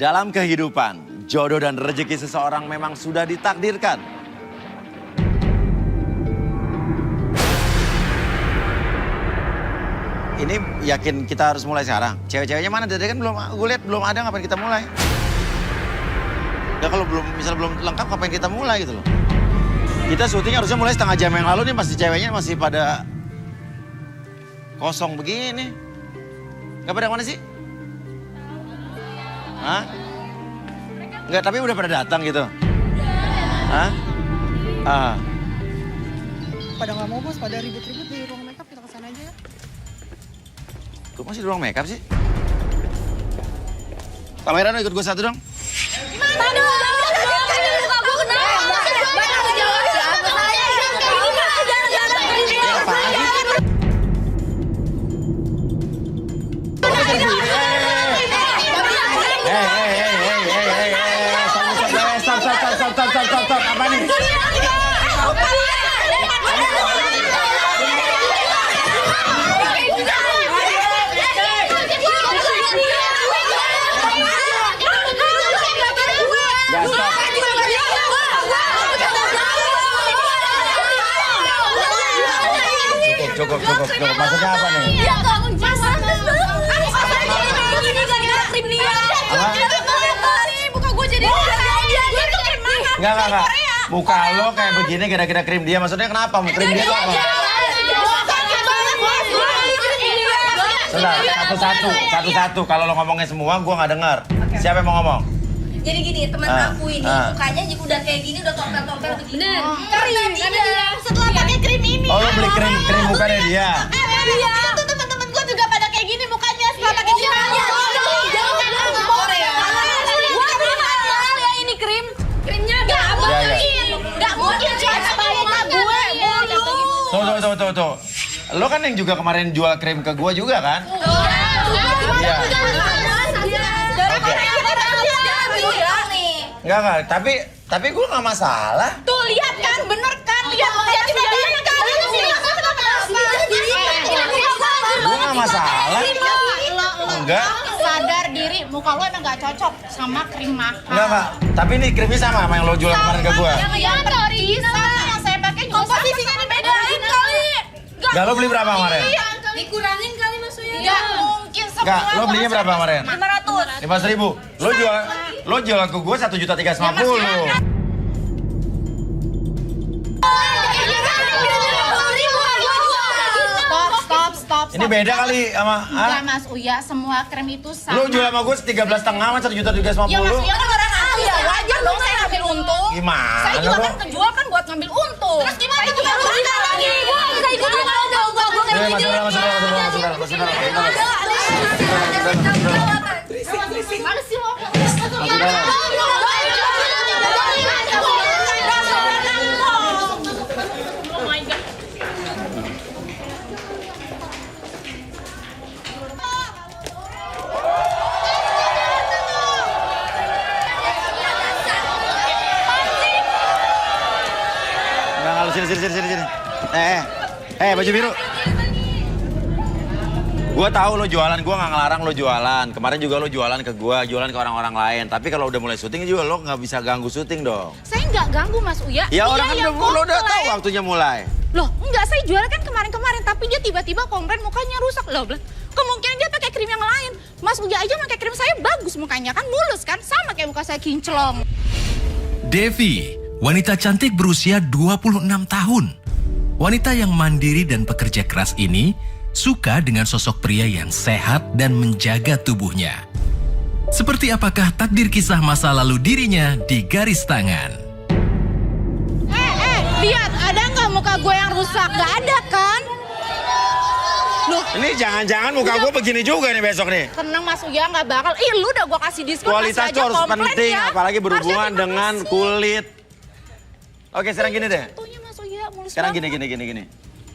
Dalam kehidupan, jodoh dan rezeki seseorang memang sudah ditakdirkan. Ini yakin kita harus mulai sekarang? Cewek-ceweknya mana? Dari kan belum, gue lihat belum ada, ngapain kita mulai? Ya kalau belum lengkap, ngapain kita mulai gitu loh. Kita syuting harusnya mulai setengah jam yang lalu nih, pasti ceweknya masih pada kosong begini. Gak pada mana sih? Hah? Enggak, tapi udah pada datang gitu? Hah? Pada nggak mau bos, pada ribut-ribut di ruang makeup, kita kesana aja ya. Kok masih di ruang makeup sih? Kamera ikut gue satu dong. Stop, apa nih? Cukup. Maksudnya apa nih? Enggak. Muka lo kayak begini kira-kira krim dia. Maksudnya kenapa? Mau krim dia apa? Satu-satu. Kalau lo ngomongnya semua, gue nggak dengar. Siapa yang mau ngomong? Jadi gini, teman aku ini mukanya udah kayak gini, udah tompel-tompel begini. Karena dia setelah pakai krim ini. Oh, lo beli krim mukanya dia? Iya. Itu teman-teman gue juga pada kayak gini mukanya setelah pakai krim. Ini krim. Krimnya gak mungkin sepayanya gue mulu. Tuh. Lo kan yang juga kemarin jual krim ke gue juga kan? Iya. Oke. Enggak, tapi gue gak masalah. Tuh lihat kan, bener kan? Lihat kan? Gue gak masalah. Enggak. Sadar diri, muka lo emang gak cocok sama krim mahal. Enggak. Tapi ini krimnya sama yang lo jual kemarin ke gue. Yang bisa. Yang saya pakai juga komposisinya dibedain kali. Enggak, lo beli berapa kemarin? Dikurangin kali maksudnya. Gak mungkin semua. Enggak, lo belinya berapa kemarin? 500. 500.000. Lo jual ke gue 1.350.000. Stop. Ini beda kali sama... Enggak Mas Uya, semua krim itu sama. Lo jual sama gue 13,5 sama 1.350.000. Ya Mas Uya kan orang ahli ya, wajar dong saya ngambil untung. Gimana Saya juga lo? kan kejual kan buat ngambil untung. Terus gimana? Saya juga rugi lagi. Saya ikut Sini. Baju biru. Gue tahu lo jualan, gue nggak ngelarang lo jualan. Kemarin juga lo jualan ke gue, jualan ke orang-orang lain. Tapi kalau udah mulai syuting juga lo nggak bisa ganggu syuting dong. Saya nggak ganggu Mas Uya. Ya orang kan lo udah tahu waktunya mulai. Loh, enggak, saya jual kan kemarin-kemarin, tapi dia tiba-tiba komplain mukanya rusak. Loh, kemungkinan dia pakai krim yang lain. Mas Uya aja pakai krim saya bagus mukanya kan, mulus kan, sama kayak muka saya kinclong. Devi, wanita cantik berusia 26 tahun. Wanita yang mandiri dan pekerja keras ini suka dengan sosok pria yang sehat dan menjaga tubuhnya. Seperti apakah takdir kisah masa lalu dirinya di garis tangan? Lihat, ada nggak muka gue yang rusak? Nggak ada kan? Loh, Ini jangan-jangan muka gue begini juga nih besok nih. tenang Mas Uya, nggak bakal. Lu udah gue kasih diskon. Kualitas masih tuh aja harus komplain penting, ya. apalagi berhubungan Harusnya terima dengan kasih. kulit. Oke, sekarang gini deh. Tuhnya Mas Uya, mulus Sekarang banget. gini.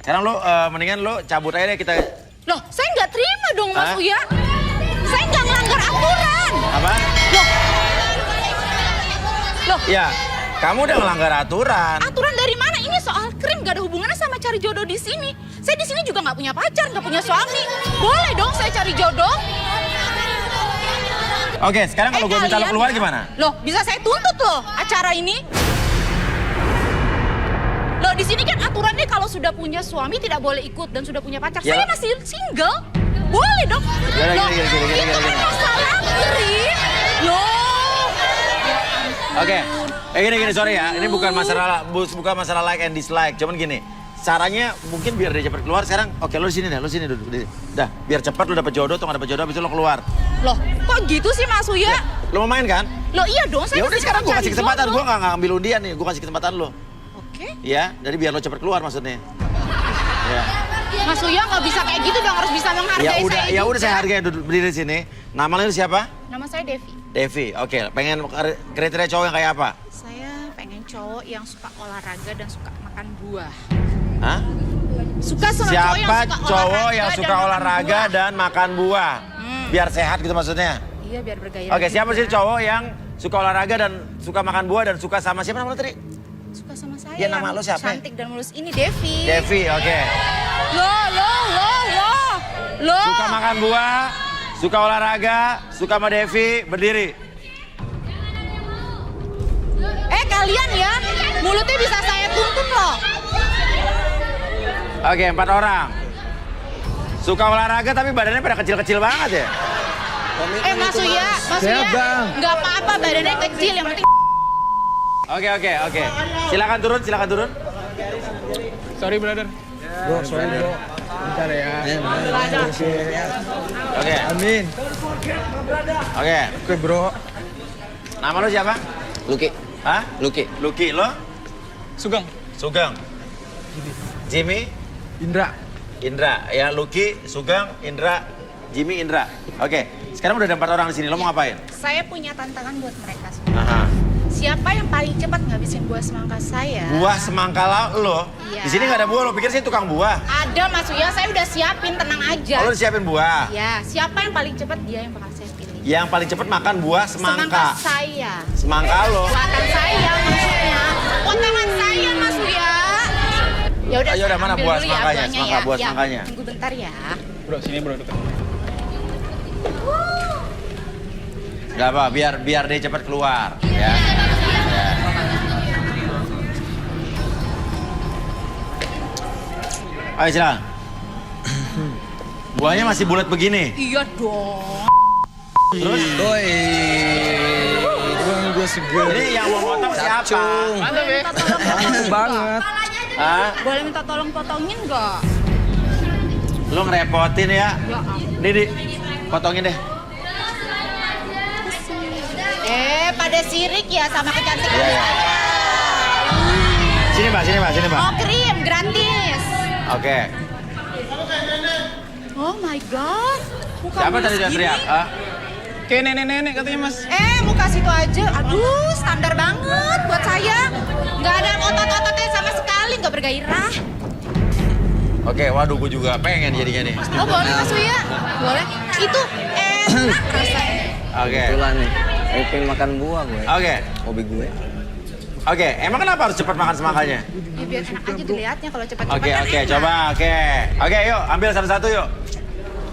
Sekarang lo mendingan lo cabut aja deh kita. Loh, saya nggak terima dong Mas Hah? Uya. Saya nggak melanggar aturan. Apa? Loh, Ya, kamu udah melanggar aturan. aturan dari mana? Ini soal krim, gak ada hubungannya sama cari jodoh di sini. Saya di sini juga nggak punya pacar, nggak punya suami. Boleh dong saya cari jodoh. Oke, sekarang kalau gue minta lo kalian keluar ya. gimana? Loh, bisa saya tuntut loh acara ini. Loh, di sini kan aturannya kalau sudah punya suami tidak boleh ikut dan sudah punya pacar. Ya. Saya masih single. Boleh dong. Ya, Loh, gini. itu kan masalah Kirim. Loh. Oke, gini, sorry ya. Ini bukan masalah like and dislike. Cuman gini, caranya mungkin biar dia cepat keluar sekarang. Oke, lo di sini deh, lo sini duduk. Dah, biar cepat lo dapet jodoh atau nggak dapet jodoh, habis itu lo keluar. Loh, kok gitu sih Mas Uya? Ya, lo mau main kan? Loh iya dong, saya Ya udah kesini sekarang mau gue cari kasih kesempatan, jodoh. gue nggak ngambil undian nih, gue kasih kesempatan lo. Oke. Ya, jadi biar lo cepat keluar maksudnya. Ya. Mas Uya nggak bisa kayak gitu dong, harus bisa menghargai saya Ya udah juga. saya hargai duduk berdiri di sini. Nama lo siapa? Nama saya Devi. Devi. Oke, pengen kriteria cowok yang kayak apa? Saya pengen cowok yang suka olahraga dan suka makan buah. Hah? Suka sama Siapa cowok yang suka dan makan olahraga buah. dan makan buah? Biar sehat gitu maksudnya. Iya, biar bergairah. Oke, siapa juga. sih cowok yang suka olahraga dan suka makan buah dan suka sama siapa nama lo tadi? Suka sama saya. Ya, nama yang lo siapa? Cantik dan mulus ini Devi. Devi, oke. Loh. Suka makan buah, suka olahraga, suka sama Devi, berdiri. Kalian ya, mulutnya bisa saya tuntut loh. Oke, 4 orang. Suka olahraga tapi badannya pada kecil-kecil banget ya? Mas Uya, nggak apa-apa badannya kecil, yang penting. Oke. Silakan turun. Sorry brother. Bro, sorry bro. Bentar ya. Oke. Amin. Oke. Oke bro. Nama lo siapa? Luki. Hah? Luki. Luki, lo? Sugeng. Sugeng. Jimmy? Indra. Indra. Ya, Luki, Sugeng, Indra, Jimmy, Indra. Oke, sekarang udah ada 4 orang di sini. Lo mau ngapain? Saya punya tantangan buat mereka semua. Aha. Siapa yang paling cepat ngabisin buah semangka saya? Buah semangka lo? Iya. Di sini nggak ada buah, lo pikir sih tukang buah? Ada Mas Uya, saya udah siapin, tenang aja. Oh, lo udah siapin buah? Ya, siapa yang paling cepat dia yang bakal saya pilih. Yang paling cepat makan buah semangka. saya. Semangka lo? Buatan saya maksudnya. Potongan saya Mas Uya. Ya udah, Ayo, udah, mana ambil buah dulu ya semangkanya? buahnya Semangka, ya. buah Ya, semangkanya. tunggu bentar ya. Bro, sini bro dekat. Gak apa, biar dia cepat keluar. Ya. Ayo silakan. Buahnya masih bulat begini. Iya dong. Terus? Doi. Gue seger. Ini yang mau potong siapa? Mantap ya. Minta tolong Mantap banget. Hah? Boleh minta tolong potongin nggak? Lo ngerepotin ya? Ya ampun. Nih, potongin deh. Pada sirik ya sama kecantikan Iya, iya. saya. Sini Mbak. Oh, krim gratis. Oke. Oh my god. Muka Siapa mulus tadi yang gini. teriak? Ah? Kayak nenek-nenek katanya mas. Muka situ aja. Aduh, standar banget buat saya. Nggak ada otot-ototnya sama sekali, nggak bergairah. Oke, waduh gue juga pengen jadinya nih. Oh, boleh Mas Uya? Boleh. Itu enak rasanya. Oke. Kebetulan nih. Saya pengen makan buah gue. Oke. Hobi gue. Oke, emang kenapa harus cepat makan semangkanya? Ya biar enak aja dilihatnya kalau cepat-cepat. Oke, kan oke, enak. coba, oke. Oke, yuk, ambil satu-satu yuk.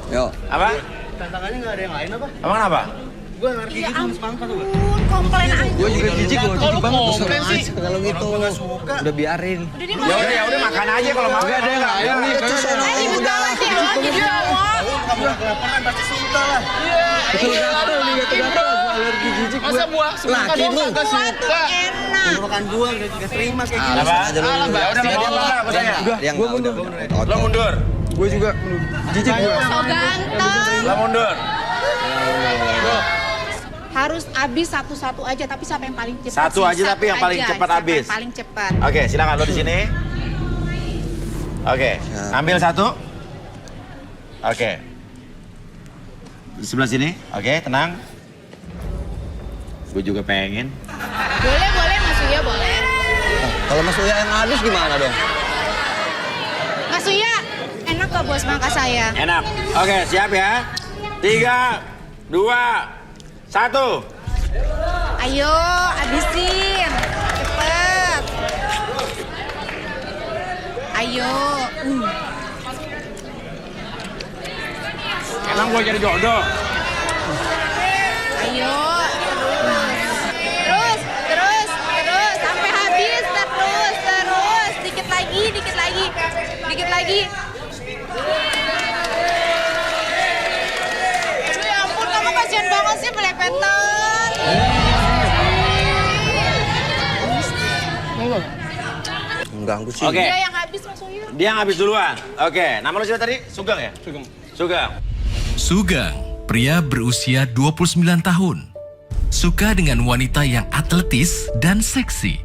Yo. Apa? Tantangannya nggak ada yang lain apa? Emang kenapa? Gue ngerti Ya gitu sama semangka tuh. ampun, komplain aja. Gue juga jijik loh, jijik banget. komplain sih? Kalau gitu. Udah biarin. Udah deh, Ya udah makan aja kalau mau. Gak ada yang lain nih. Ayo dibukawan deh, jadi awak. Kamu kelaparan pasti suka lah. Betul gatel nih, gatel. Gue alergi jijik gue. Masa buah semangka Laki doang lu. gak Buah tuh suka? enak. Udah makan buah gak terima kayak gini. Apa? Aja lu. Alah, Mbak. Ya udah mau ngomong nggak? Gue tanya. Udah, gue mundur. Lo mundur. Gue juga jijik gue. So ganteng. Lo mundur. Harus habis satu-satu aja, tapi siapa yang paling cepat? Satu sih? aja, tapi yang paling cepat Siapa habis. yang paling cepat. Oke, silakan lo di sini. Oke, ambil satu. Oke. Di sebelah sini. Oke, tenang. Gue juga pengen. Boleh Mas Uya, boleh. Kalau Mas Uya yang habis gimana dong? Mas Uya, enak gak buah semangka saya? Enak. Oke, siap ya. 3, 2, 1. Ayo, habisin. Cepet. Ayo. Emang gue cari jodoh. Ayo. Dikit lagi. Ya ampun, kamu kasihan banget sih pelepetan. Mengganggu sih. Oke. Dia yang habis Mas Uyu. Dia yang habis duluan. Oke, nama lu siapa tadi? Sugeng ya? Sugeng. Sugeng. Sugeng, pria berusia 29 tahun. Suka dengan wanita yang atletis dan seksi.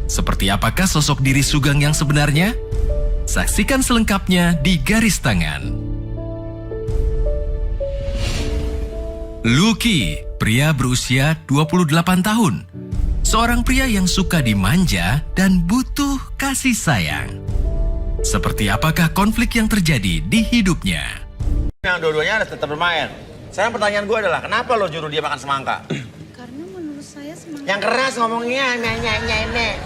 Seperti apakah sosok diri Sugeng yang sebenarnya? Saksikan selengkapnya di Garis Tangan. Lucky, pria berusia 28 tahun. Seorang pria yang suka dimanja dan butuh kasih sayang. Seperti apakah konflik yang terjadi di hidupnya? Yang dua-duanya harus tetap bermain. Sekarang pertanyaan gue adalah, kenapa lo nyuruh dia makan semangka? Karena menurut saya semangka. Yang keras ngomongnya, nyanyi.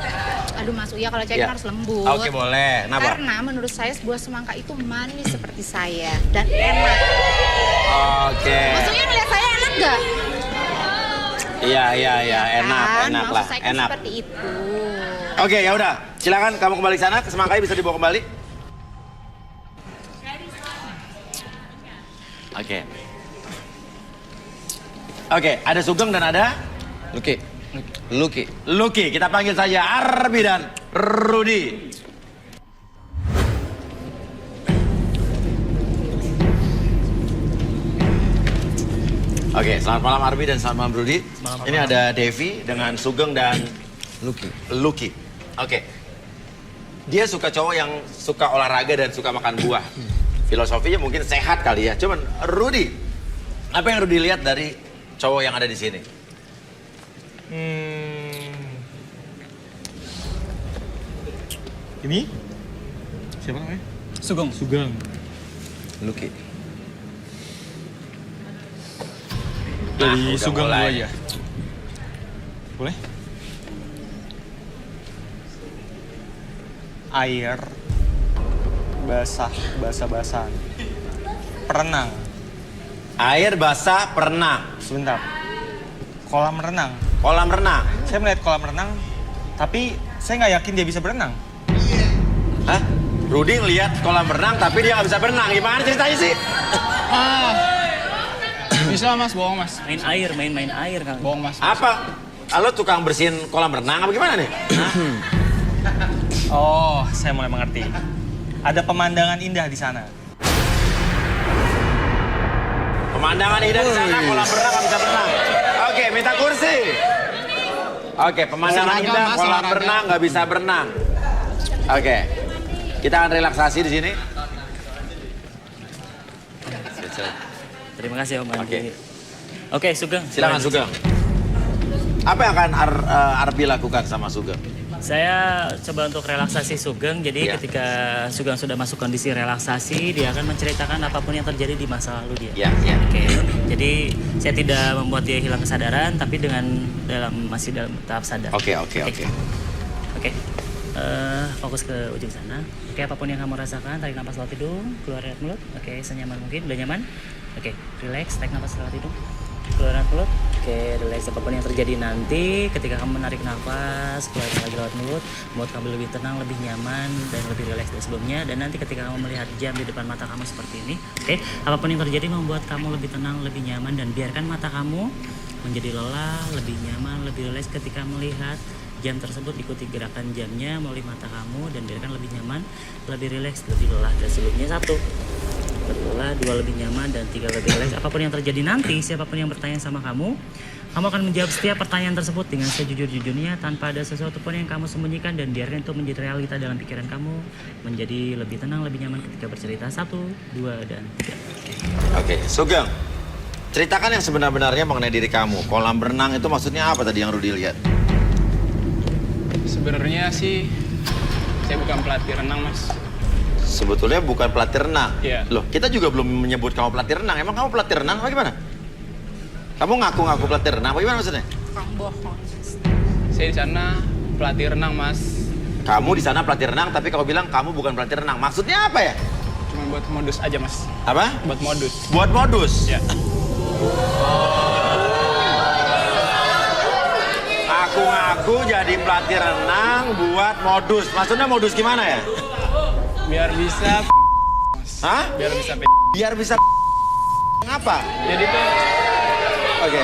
Aduh Mas Uya, kalau cewek Ya. harus lembut. Oke, boleh. Kenapa? Karena menurut saya sebuah semangka itu manis seperti saya dan enak. Oke. Mas Uya ngeliat saya enak gak? Iya, enak Kan? lah, Maksud saya kan enak. seperti itu. Oke, ya udah. Silakan kamu kembali ke sana, ke semangkanya bisa dibawa kembali. Oke. Oke, ada Sugeng dan ada Lucky. Kita panggil saja Arbi dan Rudy. Oke, selamat malam Arbi dan selamat malam Rudy. Ini ada Devi dengan Sugeng dan Lucky. Oke. Dia suka cowok yang suka olahraga dan suka makan buah. Filosofinya mungkin sehat kali ya. Cuman Rudy, apa yang Rudy lihat dari cowok yang ada di sini? Ini? Siapa namanya? Sugeng. Lucky. Dari udah Sugeng mulai. dulu aja. Boleh? Air. Basah-basahan. Perenang. Air basah perenang. Sebentar. Kolam renang. Kolam renang. Saya melihat kolam renang, tapi saya nggak yakin dia bisa berenang. Hah? Rudy ngeliat kolam renang tapi dia nggak bisa berenang. Gimana ceritanya sih? Bisa mas, bohong mas. Main air kan. Bohong mas. Apa? Lo tukang bersihin kolam renang apa gimana nih? Oh, saya mulai mengerti. Ada pemandangan indah di sana. Pemandangan indah di sana, kolam renang nggak bisa berenang. Oke, minta kursi. Oke, pemandangan Olahraga, indah, Mas, kolam olahraga. renang nggak bisa berenang. Oke, kita akan relaksasi di sini. Terima kasih Om Andi. Oke. Oke, Sugeng. Silakan Sugeng. Apa yang akan Arbi lakukan sama Sugeng? Saya coba untuk relaksasi Sugeng. Jadi Iya. ketika Sugeng sudah masuk kondisi relaksasi, dia akan menceritakan apapun yang terjadi di masa lalu dia. Ya. Oke. Jadi saya tidak membuat dia hilang kesadaran, tapi masih dalam tahap sadar. Oke. Oke. Fokus ke ujung sana. Oke, apapun yang kamu rasakan, tarik nafas lewat hidung, keluar lewat mulut. Oke, senyaman mungkin. Udah nyaman? Oke, relax, tarik nafas lewat hidung, keluar lewat mulut. Oke, relax. Apapun yang terjadi nanti, ketika kamu menarik nafas, keluar lagi lewat mulut, membuat kamu lebih tenang, lebih nyaman, dan lebih relax dari sebelumnya. Dan nanti ketika kamu melihat jam di depan mata kamu seperti ini, oke, apapun yang terjadi membuat kamu lebih tenang, lebih nyaman, dan biarkan mata kamu menjadi lelah, lebih nyaman, lebih relax ketika melihat jam tersebut. Ikuti gerakan jamnya melalui mata kamu dan biarkan lebih nyaman, lebih rileks, lebih lelah dari sebelumnya. 1, lebih lelah, 2 lebih nyaman, dan 3 lebih rileks. Apapun yang terjadi nanti, siapapun yang bertanya sama kamu akan menjawab setiap pertanyaan tersebut dengan sejujur-jujurnya tanpa ada sesuatu pun yang kamu sembunyikan, dan biarkan itu menjadi realita dalam pikiran kamu, menjadi lebih tenang, lebih nyaman ketika bercerita. 1, 2, dan 3. Oke, Sugeng. Ceritakan yang sebenar-benarnya mengenai diri kamu. Kolam renang itu maksudnya apa tadi yang Rudy lihat? Sebenarnya sih saya bukan pelatih renang mas. Sebetulnya bukan pelatih renang. Iya. Loh, kita juga belum menyebut kamu pelatih renang. Emang kamu pelatih renang apa gimana? Kamu ngaku-ngaku pelatih renang apa gimana maksudnya? Bohong. Saya di sana pelatih renang mas. Kamu di sana pelatih renang tapi kamu bilang kamu bukan pelatih renang. Maksudnya apa ya? Cuma buat modus aja mas. Apa? Buat modus. Buat modus? Ya. Ngaku-ngaku jadi pelatih renang buat modus. Maksudnya modus gimana ya? Biar bisa. Hah? Biar bisa. Biar bisa ngapa? Jadi tuh Oke.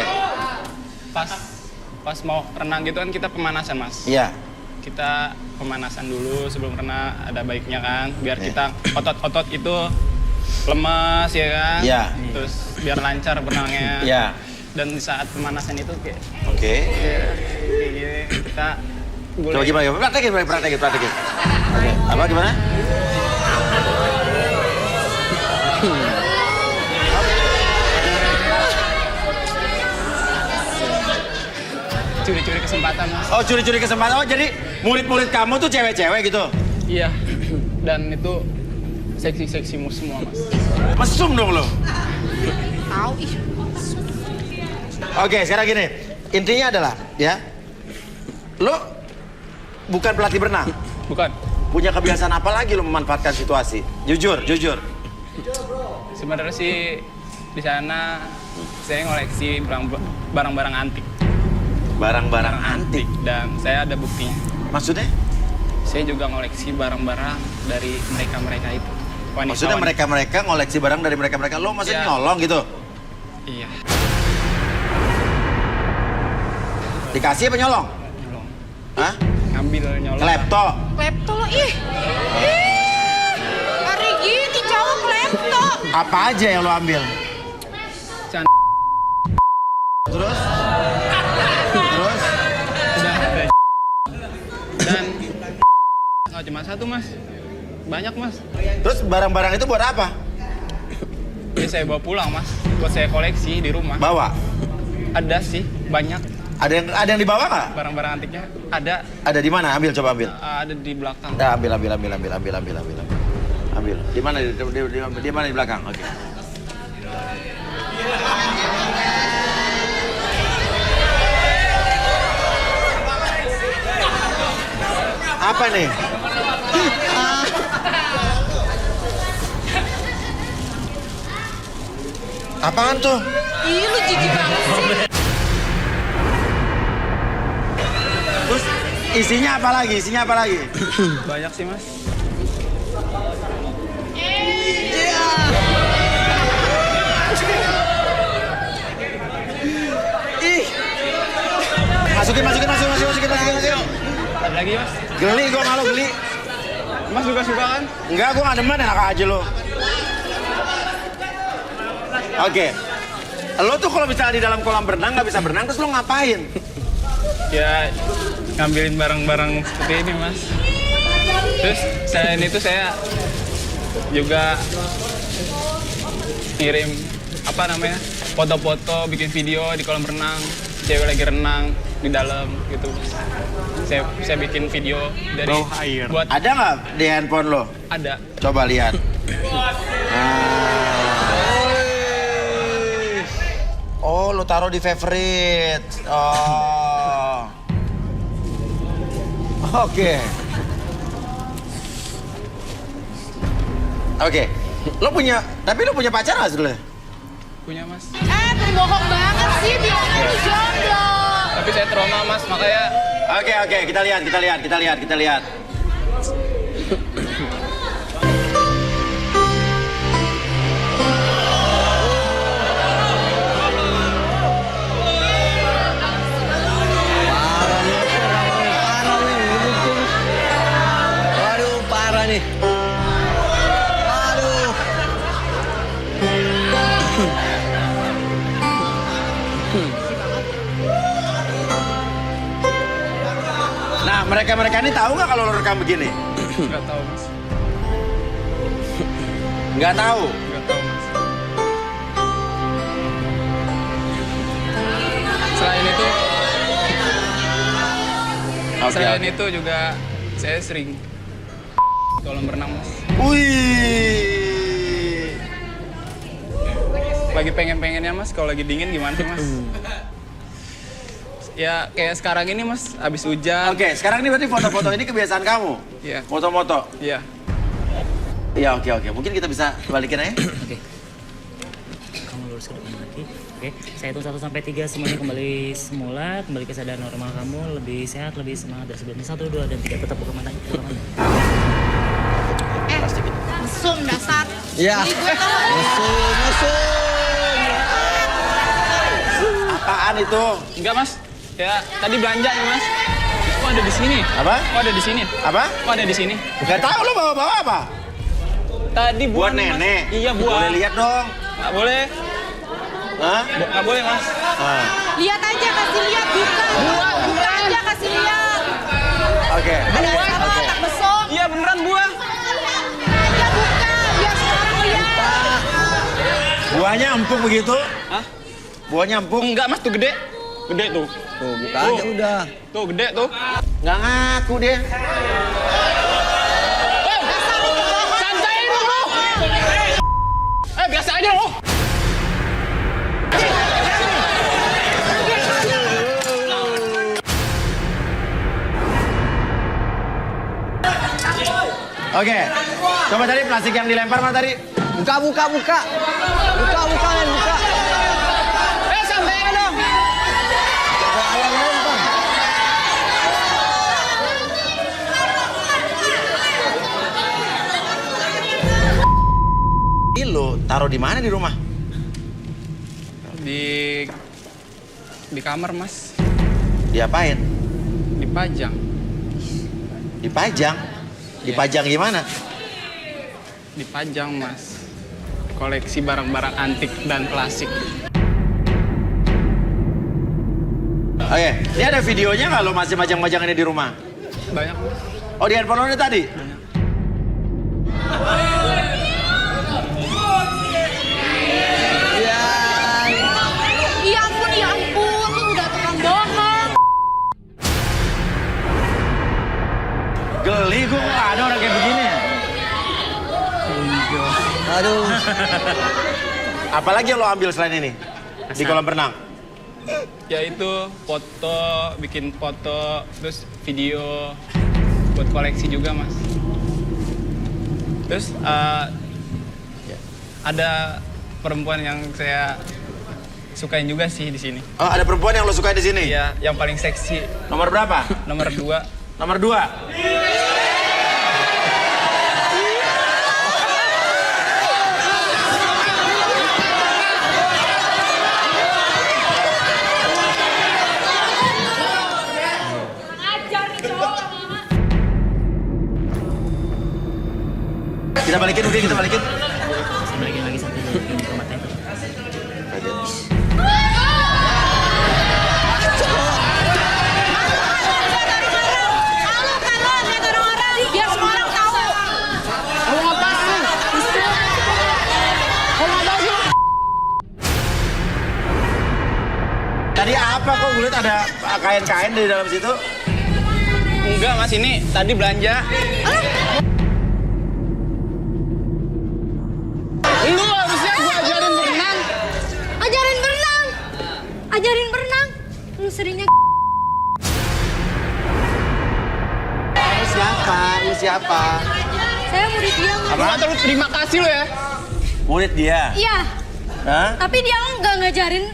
pas mau renang gitu kan kita pemanasan, Mas. Iya. Kita pemanasan dulu sebelum renang, ada baiknya kan, biar Iya. kita otot-otot itu lemas ya kan. Iya. Terus biar lancar berenangnya. Iya. Dan di saat pemanasan itu kayak Oke. kayak gini kita Coba gimana? Praktekin. Oke. Apa gimana? curi-curi kesempatan, Mas. Oh, curi-curi kesempatan. Oh, jadi murid-murid kamu tuh cewek-cewek gitu? Iya. Dan itu seksi-seksimu semua, Mas. Mesum dong lo. Tahu ih. Oke, sekarang gini. Intinya adalah, ya. Lo bukan pelatih berenang. Bukan. Punya kebiasaan apa lagi lo memanfaatkan situasi? Jujur. Sebenarnya sih di sana saya ngoleksi barang-barang antik. Barang-barang antik. Dan saya ada buktinya. Maksudnya? Saya juga ngoleksi barang-barang dari mereka-mereka itu. Maksudnya mereka-mereka ngoleksi barang dari mereka-mereka. Lo maksudnya Iya. nyolong gitu? Iya. Dikasih apa nyolong? Nyolong. Hah? Ngambil nyolong. Klepto? Klepto lo ih. Hari gini cowok klepto. Apa aja yang lo ambil? Can- Terus? Udah. Dan nggak cuma satu, Mas. Banyak, Mas. Terus barang-barang itu buat apa? Jadi saya bawa pulang, Mas. Buat saya koleksi di rumah. Bawa? Ada sih, banyak Ada yang dibawa nggak? barang-barang antiknya. Ada. Ada di mana? Ambil, coba ambil. Ada di belakang. Ya, ambil. Ambil. Di mana? Di mana di belakang? Oke. Apa nih? Apaan tuh? Ih lu jijik banget sih. Terus isinya apa lagi? Banyak sih, Mas. Ih. Masukin. Ada lagi, Mas. Geli, gua malu geli. Mas juga suka kan? Enggak, gua nggak demen, enak aja lo. Oke. Lo tuh kalau misalnya di dalam kolam berenang nggak bisa berenang, terus lo ngapain? Ya, ngambilin barang-barang seperti ini, Mas. Terus selain itu saya juga ngirim apa namanya, foto-foto, bikin video di kolam renang, cewek lagi renang di dalam gitu. Saya bikin video dari Bawah air. Buat Ada nggak di handphone lo? ada. Coba lihat. Oh, lo taruh di favorite. Oh. Oke. Lo punya pacar nggak sebenarnya? Punya, Mas. Berbohong banget sih bilangnya lu jomblo. Tapi saya trauma, Mas, makanya Oke, kita lihat. Waduh, parah nih. Aduh. Nah, mereka ini tahu nggak kalau lo rekam begini? nggak tahu, Mas. Nggak tahu. Nggak tahu, Mas. Selain itu juga saya sering kolam renang, Mas. Wih. Lagi pengen-pengennya, Mas, kalau lagi dingin gimana sih, Mas? Ya kayak sekarang ini, Mas, habis hujan. Oke, sekarang ini berarti foto-foto ini kebiasaan kamu? Iya. Foto-foto? Iya. Iya, oke. Mungkin kita bisa balikin aja. Oke. Kamu lurus ke depan lagi. Oke, saya hitung 1 sampai 3 semuanya kembali semula, kembali ke kesadaran normal kamu, lebih sehat, lebih semangat dari sebelumnya. 1, 2, dan 3, tetap buka matanya. Pasti Ya. Musuh. Apaan itu? Enggak, Mas. Ya, tadi belanja ya, Mas. Kok ada di sini? Apa? Kok ada di sini? Apa? Kok ada di sini? Gak tahu lo bawa-bawa apa? Tadi Buat Mas. nenek. Iya, buat. Boleh lihat dong. Nggak boleh. Hah? Nggak boleh, Mas. Ah. Lihat aja, kasih lihat, buka. Buka aja, kasih lihat. Oke. Ada apa, otak besok. Iya, beneran buah. Aja buka, biar semua orang lihat. Buahnya empuk begitu? Hah? Buahnya empuk? Enggak, Mas, tuh gede. Gede tuh. Tuh, buka aja udah. Tuh, gede tuh. Nggak ngaku dia. Santai dulu. Biasa aja lo. Oke. Coba tadi plastik yang dilempar mana tadi? Buka. Buka, men, buka. Santai aja dong. Ini lo taruh di mana di rumah? Di kamar, Mas. Diapain? Dipajang. Dipajang? Dipajang gimana? Dipajang, Mas. Koleksi barang-barang antik dan klasik. Oke, ini ada videonya nggak lo masih majang-majang ini di rumah? Banyak. Oh, di handphone lo ini tadi? Ya ampun, lu udah tukang bohong. Geli gue kok ada orang kayak begini ya? Aduh. Apalagi yang lo ambil selain ini? Di kolam renang? Ya itu foto, bikin foto, terus video buat koleksi juga, Mas. Terus ada perempuan yang saya sukain juga sih di sini. Oh, ada perempuan yang lo sukai di sini? Iya, yang paling seksi. Nomor berapa? Nomor 2. Nomor 2. Kita balikin, oke, kita balikin. Saya balikin lagi satu ini formatnya. Kalau lihat orang-orang, biar semua orang tahu. Tadi apa kok gue lihat ada kain-kain di dalam situ? Enggak, Mas, ini tadi belanja. Lu harusnya gua ajarin berenang. Ajarin berenang. Ajarin berenang. Lu seringnya Lu siapa? saya murid dia. Apa? Terus terima kasih lo ya. Murid dia? Iya, Hah? tapi dia nggak ngajarin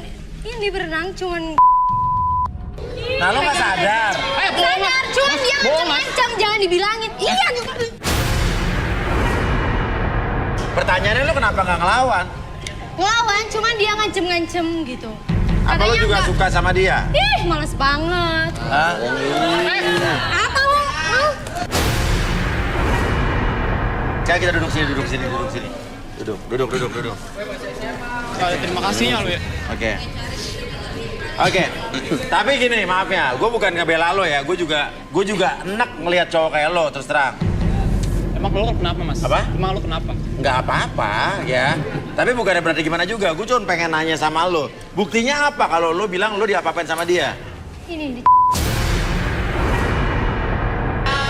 ini berenang, cuman Nah, lo nggak sadar? sadar, cuman dia ngancam-ngancam, jangan dibilangin. Iya, Pertanyaannya lo kenapa nggak ngelawan? ngelawan, cuman dia ngancem-ngancem gitu. Apa lo juga nggak- suka sama dia? Ih, males banget. Hah? Apa lo? Sekarang kita duduk sini. Duduk. Ada terima kasihnya lo ya. Oke. Tapi gini, maaf ya, gue bukan ngebela lo ya. Gue juga enak ngelihat cowok kayak lo, terus terang. Emang lo kenapa, Mas? Apa? Emang lo kenapa? Nggak apa-apa ya. Tapi bukannya berarti gimana juga. Gue cuma pengen nanya sama lo. Buktinya apa kalau lo bilang lo diapa-apain sama dia? Ini.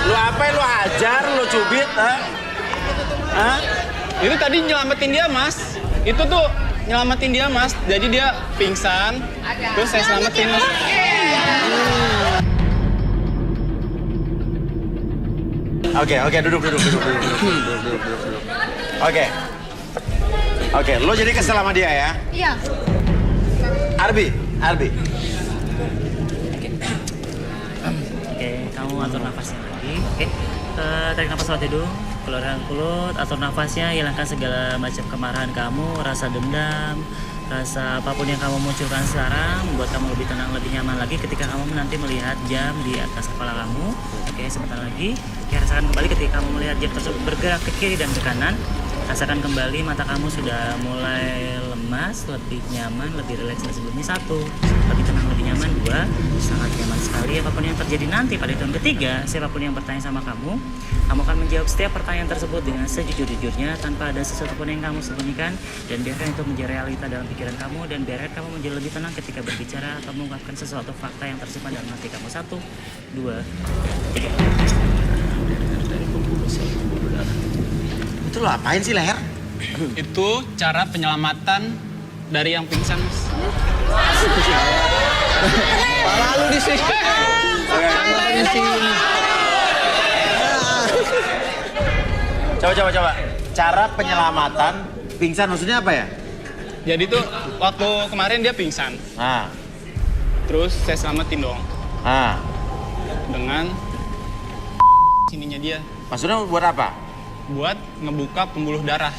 Lo apain? Lo hajar? Lo cubit? Hah? Itu tadi nyelamatin dia, Mas. Itu tuh nyelamatin dia, Mas. Jadi dia pingsan, terus saya selamatin. Oke, duduk. Oke, lo jadi kesel sama dia ya? Iya. Arbi. Oke, kamu atur nafasnya lagi. Oke, tarik nafas lewat hidung. keluarkan mulut, atur nafasnya, hilangkan segala macam kemarahan kamu, rasa dendam, rasa apapun yang kamu munculkan sekarang, membuat kamu lebih tenang, lebih nyaman lagi ketika kamu nanti melihat jam di atas kepala kamu. Oke, sebentar lagi. Oke, rasakan kembali ketika kamu melihat jam tersebut bergerak ke kiri dan ke kanan. Rasakan kembali mata kamu sudah mulai lemas, lebih nyaman, lebih rileks dari sebelumnya. 1, lebih tenang, lebih nyaman. 2, sangat nyaman sekali. Apapun yang terjadi nanti pada tahun ketiga, siapapun yang bertanya sama kamu akan menjawab setiap pertanyaan tersebut dengan sejujur-jujurnya tanpa ada sesuatu pun yang kamu sembunyikan, dan biarkan itu menjadi realita dalam pikiran kamu, dan biarkan kamu menjadi lebih tenang ketika berbicara atau mengungkapkan sesuatu fakta yang tersimpan dalam hati kamu. 1, 2, 3. Itu lo apain sih leher? Itu cara penyelamatan dari yang pingsan, Mas. Lalu di sini. Di sini. Coba. Cara penyelamatan pingsan maksudnya apa ya? Jadi tuh waktu kemarin dia pingsan. Nah, Terus saya selamatin dong nah. dengan sininya dia. Maksudnya buat apa? Buat ngebuka pembuluh darah.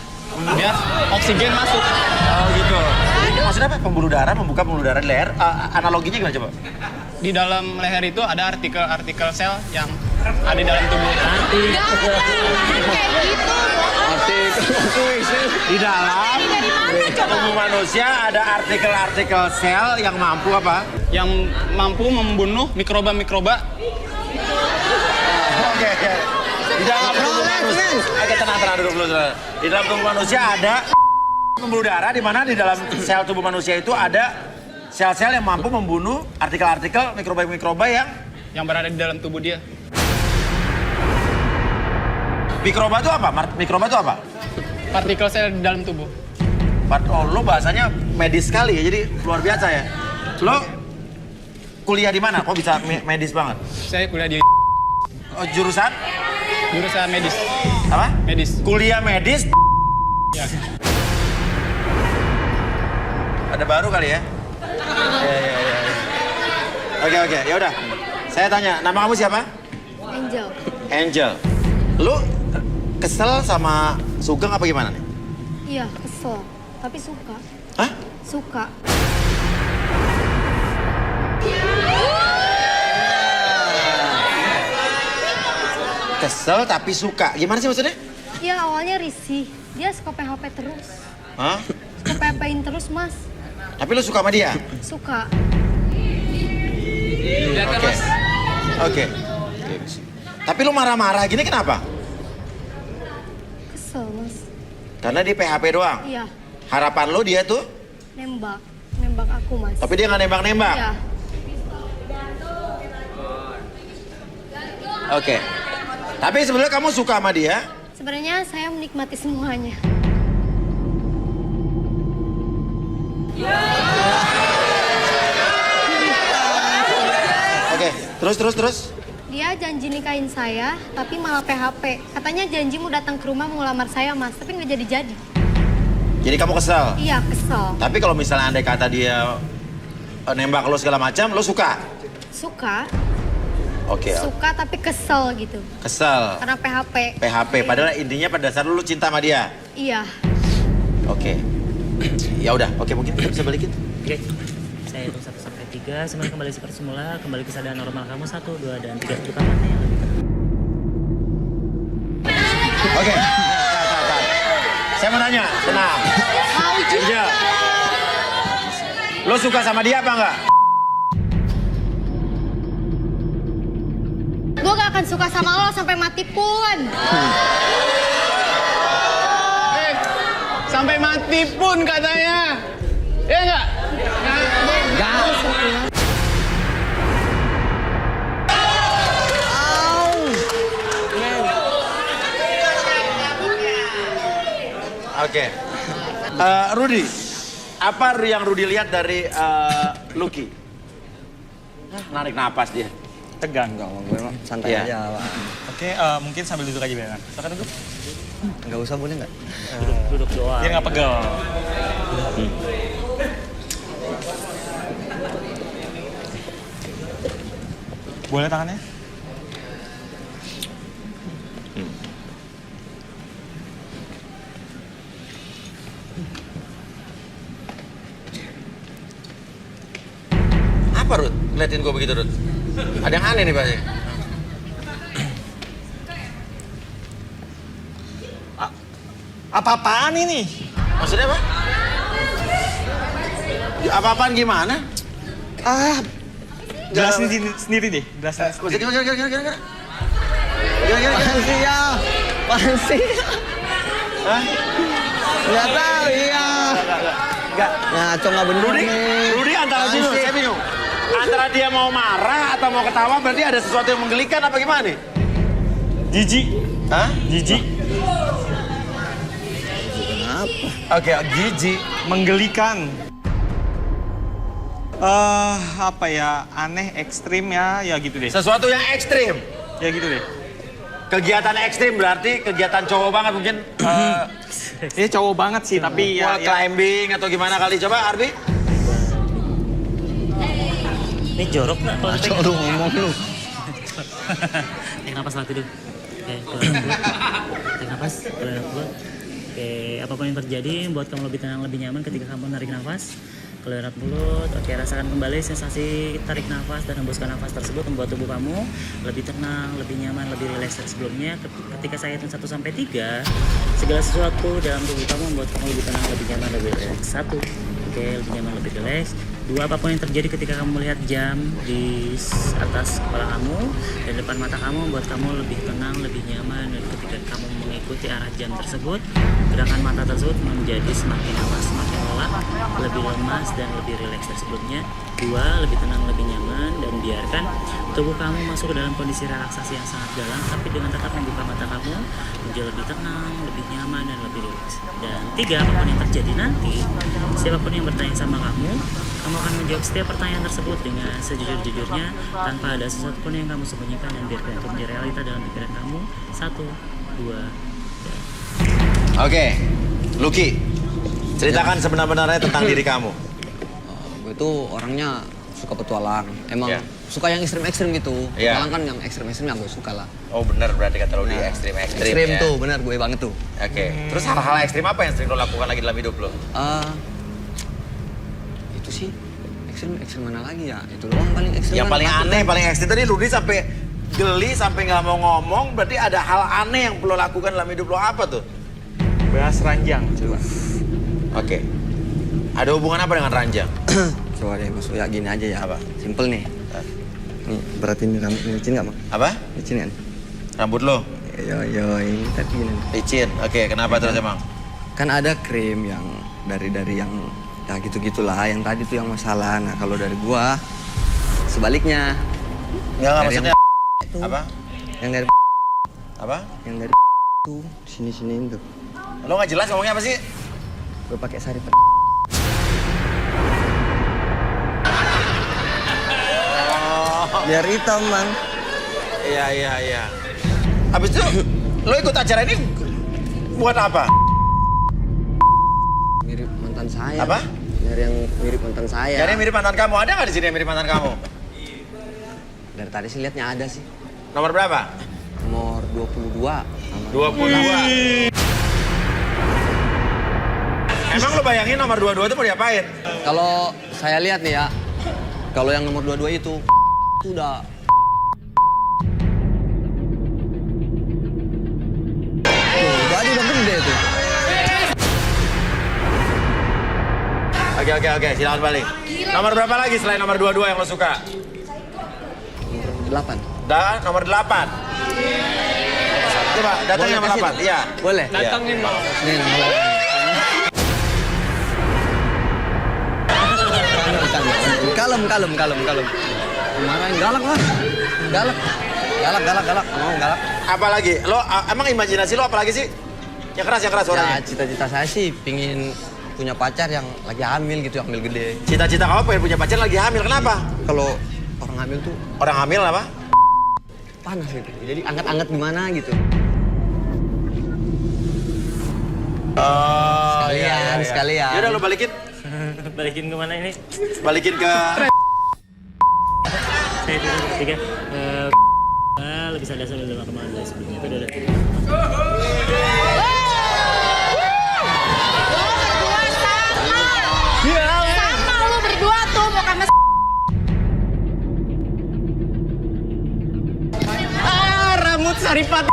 Biar oksigen masuk. Oh gitu. Maksudnya apa? Pembuluh darah, membuka pembuluh darah di leher. Analoginya gimana coba? Di dalam leher itu ada artikel sel yang ada di dalam tubuh. Di dalam tubuh manusia ada artikel-artikel sel yang mampu apa? Yang mampu membunuh mikroba-mikroba. Oke. Di dalam tubuh manusia. Oke, tenang dulu. Di dalam tubuh manusia ada pembuluh darah, di mana di dalam sel tubuh manusia itu ada sel-sel yang mampu membunuh artikel-artikel mikroba-mikroba yang berada di dalam tubuh dia. Mikroba itu apa? Mikroba itu apa? Partikel sel di dalam tubuh. Oh, lo bahasanya medis sekali ya, jadi luar biasa ya. Lo kuliah di mana? Kok bisa medis banget? Saya kuliah di Jurusan medis. apa? Medis. Kuliah medis. Ya. Ada baru kali ya? Iya. Oke, ya udah. Saya tanya, nama kamu siapa? Angel. Lu kesel sama Sugeng apa gimana nih? Iya, kesel. Tapi suka. Hah? Suka. Kesel tapi suka. Gimana sih maksudnya? Iya, awalnya risih. Dia suka PHP terus. Hah? Suka PHP-in terus, Mas. Tapi lu suka sama dia? Suka. Oke. Tapi lu marah-marah gini kenapa? Kesel, Mas. Karena di PHP doang? Iya, Harapan lu dia tuh? nembak. Nembak aku, Mas. Tapi dia nggak nembak-nembak? Iya. Oke. Tapi sebenarnya kamu suka sama dia? Sebenarnya saya menikmati semuanya. Oke. Terus? Dia janji nikahin saya, tapi malah PHP. Katanya janjimu datang ke rumah mau ngelamar saya, Mas. Tapi nggak jadi-jadi. Jadi kamu kesel? Iya, kesel. Tapi kalau misalnya andai kata dia nembak lo segala macam, lo suka? Suka. Oke. Suka tapi kesel gitu. Kesel. Karena PHP. PHP. Padahal intinya pada dasar lu cinta sama dia. Iya. Oke. Ya udah. Oke, mungkin kita bisa balikin. Oke. Saya hitung 1 sampai 3, semuanya kembali seperti semula, kembali ke keadaan normal kamu. 1, 2, dan 3. Buka matanya yang lebih tenang. Oke. Saya mau nanya, tenang. Angel. Lo suka sama dia apa enggak? Gue gak akan suka sama lo sampai mati pun. Sampai mati pun katanya. Iya nggak? Oke. Rudy, apa yang Rudy lihat dari Lucky? Narik napas dia. Tegang dong, gue emang santai Iya. aja. Oke, mungkin sambil duduk aja biar. Silakan duduk. Enggak usah, boleh nggak? Duduk doang. Biar nggak pegel. Boleh tangannya? Kenapa, Rut? Ngeliatin gue begitu, Rut? Ada yang aneh nih, Pak. Apa-apaan ini? Maksudnya apa? Apa-apaan gimana? Jelasin sendiri deh. Jelasin sendiri. Kira-kira. Apaan sih ya? Apaan sih? Hah? Nggak tahu ya. Enggak. Ngaco nggak bener nih. Rudi antara dulu, saya bingung. Antara dia mau marah atau mau ketawa berarti ada sesuatu yang menggelikan apa gimana nih? Jijik. Hah? Jijik. Oke, jijik. Menggelikan. Apa ya? Aneh, ekstrim ya gitu deh. Sesuatu yang ekstrim. Ya gitu deh. Kegiatan ekstrim berarti kegiatan cowok banget mungkin. Ini cowok banget sih, tapi Wall climbing atau gimana kali? Coba, Arbi. Ini jorok nggak kalau Ngaco lu ngomong lu. Tarik nafas lagi dulu. Oke, keluarin dulu. Tarik nafas, keluarin dulu. Oke, apapun yang terjadi buat kamu lebih tenang, lebih nyaman ketika kamu narik nafas. Keluar mulut. Oke, rasakan kembali sensasi tarik nafas dan hembuskan nafas tersebut membuat tubuh kamu lebih tenang, lebih nyaman, lebih rileks dari sebelumnya. Ketika saya hitung 1 sampai 3, segala sesuatu dalam tubuh kamu membuat kamu lebih tenang, lebih nyaman, lebih rileks. 1. Oke, lebih nyaman, lebih rileks. 2, apapun yang terjadi ketika kamu melihat jam di atas kepala kamu dan depan mata kamu membuat kamu lebih tenang, lebih nyaman, dan ketika kamu mengikuti arah jam tersebut, gerakan mata tersebut menjadi semakin lemas, semakin lelah, lebih lemas dan lebih rileks dari sebelumnya. 2, lebih tenang, lebih nyaman, dan biarkan tubuh kamu masuk ke dalam kondisi relaksasi yang sangat dalam, tapi dengan tetap membuka mata kamu menjadi lebih tenang, lebih nyaman, dan lebih rileks. Dan 3, apapun yang terjadi nanti, siapapun yang bertanya sama kamu akan menjawab setiap pertanyaan tersebut dengan sejujur-jujurnya tanpa ada sesuatu pun yang kamu sembunyikan, dan biarkan itu menjadi realita dalam pikiran kamu. 1, 2, 3. Oke, Lucky. Ceritakan sebenar-benarnya tentang diri kamu. Gue tuh orangnya suka petualang. Emang Iya. suka yang ekstrim-ekstrim gitu. Iya. Petualang kan yang ekstrim-ekstrim yang gue suka lah. Oh benar berarti kata lo di ekstrim-ekstrim Ekstrim ya? tuh, bener gue banget tuh. Oke, terus hal-hal ekstrim apa yang sering lo lakukan lagi dalam hidup lo? Itu sih ekstrim mana lagi ya? Itu doang paling ekstrim. Yang kan paling takut aneh, kan. paling ekstrim tadi Rudi sampai geli, sampai nggak mau ngomong. Berarti ada hal aneh yang lo lakukan dalam hidup lo apa tuh? Bahas ranjang coba. Oke. Ada hubungan apa dengan ranjang? Coba deh, masuk ya gini aja ya. Apa? Simple nih. Nih, berarti ini rambut licin nggak, Mak? Apa? Licin kan? Rambut lo? Yo, ini tadi gini. Licin. Oke, kenapa terus emang? Kan ada krim yang dari yang ya gitu-gitulah, yang tadi tuh yang masalah. Nah, kalau dari gua sebaliknya. Enggak, Dari maksudnya itu. apa? Yang dari Apa? yang dari tuh sini tuh. Lo nggak jelas ngomongnya apa sih? Gue pakai sari biar hitam, Man. Iya. Habis itu lo ikut acara ini buat apa? Mirip mantan saya. Apa? Dari yang mirip mantan saya. Jadi mirip mantan kamu. Ada nggak di sini yang mirip mantan kamu? Dari tadi sih liatnya ada sih. Nomor berapa? Nomor 22. 22. Emang lo bayangin nomor 22 itu mau diapain? Kalau saya lihat nih ya, kalau yang nomor 22 itu udah baju udah gede tuh. Oke, silakan balik. Nomor berapa lagi selain nomor 22 yang lo suka? Nomor 8. Nomor 8. Coba, datangin nomor 8. Iya. Boleh? Datang nih, Bang. Nih nomor 8. Kalem. Marahin galak lah. Galak. Mau galak. Apa lagi? Lo emang imajinasi lo apa lagi sih? Yang keras Ya, suaranya. cita-cita saya sih pingin punya pacar yang lagi hamil gitu, hamil gede. Cita-cita kamu pengen punya pacar lagi hamil. Kenapa? Kalau orang hamil tuh Orang hamil apa? panas gitu. Jadi anget-anget gimana gitu. Oh, Sekalian. Yaudah lo balikin. Balikin kemana ini? Balikin ke... 1, 2, 3. Lebih sadar dalam kemarin dari sebelumnya. Itu udah. Sama lu berdua tuh mau sama Ripat.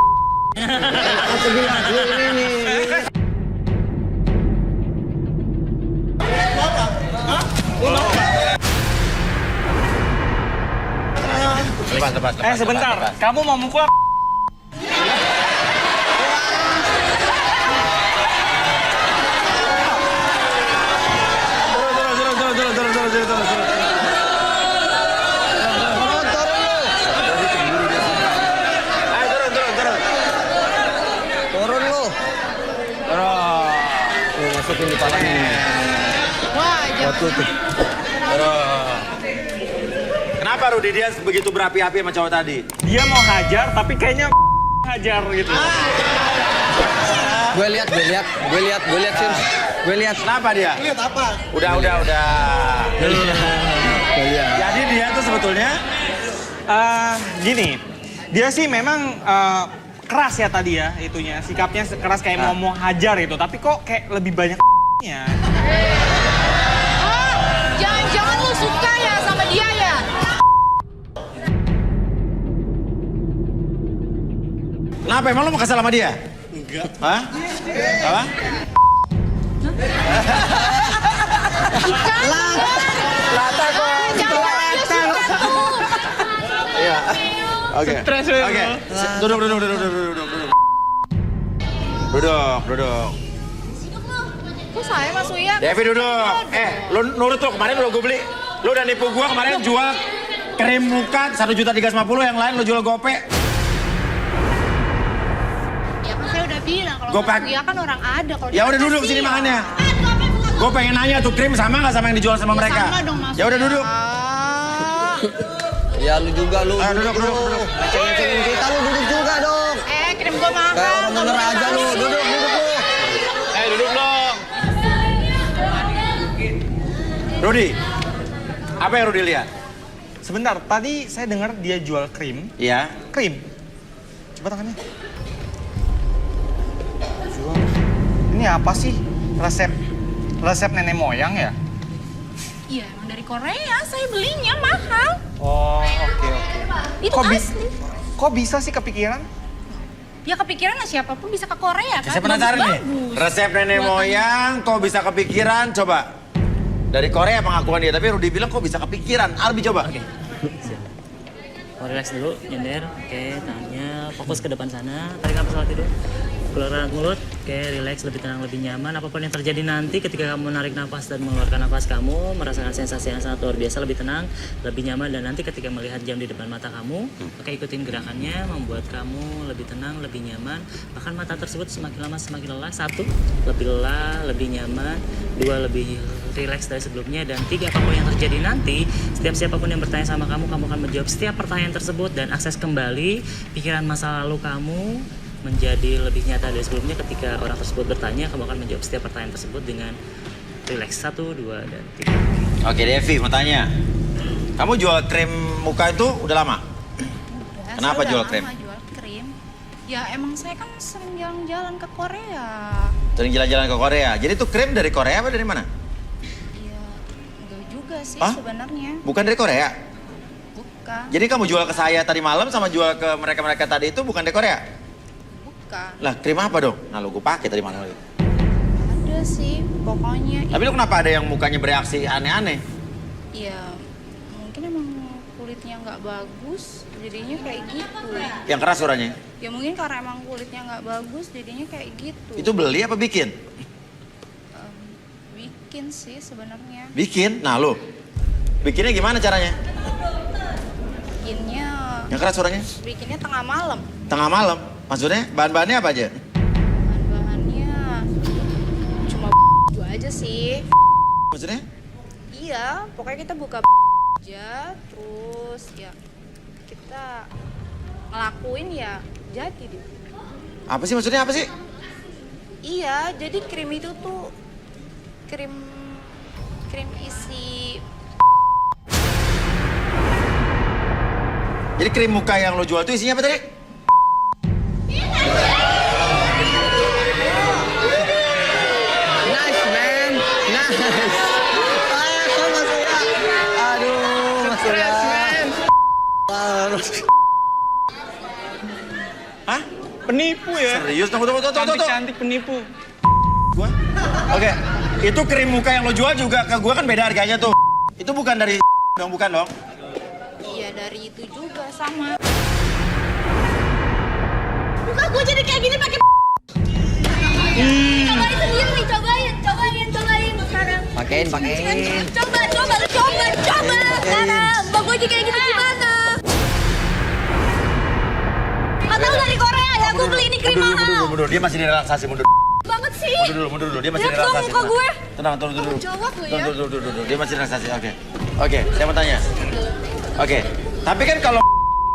Lepas. Sebentar. Kamu mau mukul apa? Turun lu. Lu masukin di palanya. Wah, Buat lu tuh. Kenapa Rudi dia begitu berapi-api sama cowok tadi? Dia mau hajar tapi kayaknya hajar gitu. Gue lihat, Sim. Gue lihat. Kenapa dia? Lihat apa? Udah. Jadi dia tuh sebetulnya Gini, dia sih memang keras ya tadi ya itunya. Sikapnya keras kayak mau hajar itu. Tapi kok kayak lebih banyak nya. jangan lu suka ya sama dia ya? kenapa emang lu mau kesal sama dia? Enggak. Hah? Apa? Lata kok. Iya. Oke. Stres lu. Oke. Duduk. Duduk. Kok saya Mas Uya? Devi duduk. Lu nurut tuh kemarin lu gue beli. Lu udah nipu gua kemarin jual krim muka 1.350.000, yang lain lu jual gope. Ya kan saya udah bilang kalau Gopek. Mas Uya kan orang ada. Kalau Ya udah duduk sini makannya. Gue pengen nanya tuh krim sama nggak sama yang dijual sama mereka? Sama dong Mas Ya udah duduk. Ya lu juga lu. Ayo duduk. Ngecengin kita lu duduk juga dong. Krim gua mahal. Kayak orang bener aja lu. Duduk lu. Duduk dong. Rudi, apa yang Rudi lihat? Sebentar, tadi saya dengar dia jual krim. Iya. Krim. Coba tangannya. Jual. Ini apa sih? Resep nenek moyang ya? Iya, emang dari Korea. Saya belinya mahal. Oh, oke. Itu asli. Kok bisa sih kepikiran? Ya kepikiran lah siapapun bisa ke Korea kan. Saya penasaran nih. Bagus. Resep nenek moyang kok bisa kepikiran? Coba. Dari Korea pengakuan dia, tapi Rudi bilang kok bisa kepikiran. Albi coba. Oke. Mau relax dulu, nyender. Oke, tangannya fokus ke depan sana. Tarik nafas lagi dulu. Keluarkan mulut. Oke, relax, lebih tenang, lebih nyaman. Apapun yang terjadi nanti ketika kamu menarik nafas dan mengeluarkan nafas kamu, merasakan sensasi yang sangat luar biasa, lebih tenang, lebih nyaman. Dan nanti ketika melihat jam di depan mata kamu, oke, ikutin gerakannya, membuat kamu lebih tenang, lebih nyaman. Bahkan mata tersebut semakin lama semakin lelah. 1, lebih lelah, lebih nyaman. 2, lebih relax dari sebelumnya. Dan 3, apapun yang terjadi nanti, setiap siapapun yang bertanya sama kamu akan menjawab setiap pertanyaan tersebut dan akses kembali pikiran masa lalu kamu menjadi lebih nyata dari sebelumnya. Ketika orang tersebut bertanya, kamu akan menjawab setiap pertanyaan tersebut dengan relax. 1, 2, dan 3. Oke Devi, mau tanya. Kamu jual krim muka itu udah lama? Udah, Kenapa saya jual udah krim? lama jual krim. Ya emang saya kan sering jalan-jalan ke Korea. Sering jalan-jalan ke Korea. Jadi itu krim dari Korea apa dari mana? Ya enggak juga sih Hah? sebenarnya. Bukan dari Korea? Bukan. Jadi kamu jual ke saya tadi malam sama jual ke mereka-mereka tadi itu bukan dari Korea? Bukan. Lah krim apa dong? Nah lu gue pakai tadi malam lagi. Ada sih pokoknya. Tapi lu kenapa ada yang mukanya bereaksi aneh-aneh? Ya mungkin emang kulitnya nggak bagus jadinya kayak gitu. Yang keras suaranya? Ya mungkin karena emang kulitnya nggak bagus jadinya kayak gitu. Itu beli apa bikin? Bikin sih sebenarnya. Bikin? Nah lu, bikinnya gimana caranya? Bikinnya Yang keras suaranya? bikinnya tengah malam. Tengah malam? Maksudnya bahan-bahannya apa aja? Bahan-bahannya cuma itu aja sih. Maksudnya? Iya, pokoknya kita buka aja terus ya kita ngelakuin ya jadi deh. Apa sih maksudnya apa sih? Iya, jadi krim itu tuh krim isi. Jadi krim muka yang lo jual itu isinya apa tadi? Nice man, nice. Hah? Penipu ya. Serius? Tunggu. Cantik penipu. Gua? Oke, itu krim muka yang lo jual juga ke gua kan beda harganya tuh. Itu bukan dari dong, bukan dong? Iya dari itu juga sama. Muka gue jadi kayak gini pakai. Cobain sendiri nih, cobain sekarang. Pakein. Coba sekarang. Mbak gue kayak gitu gimana? Atau dari Korea ya, gue beli ini krim mahal. Mundur. Dia masih direlaksasi, mundur. Banget sih. Mundur dulu. Dia masih Lihat dong direlaksasi. muka gue. Tenang, turun dulu. Jawab lo ya. Tunggu. Dia masih relaksasi, oke, saya mau tanya. Oke, tapi kan kalau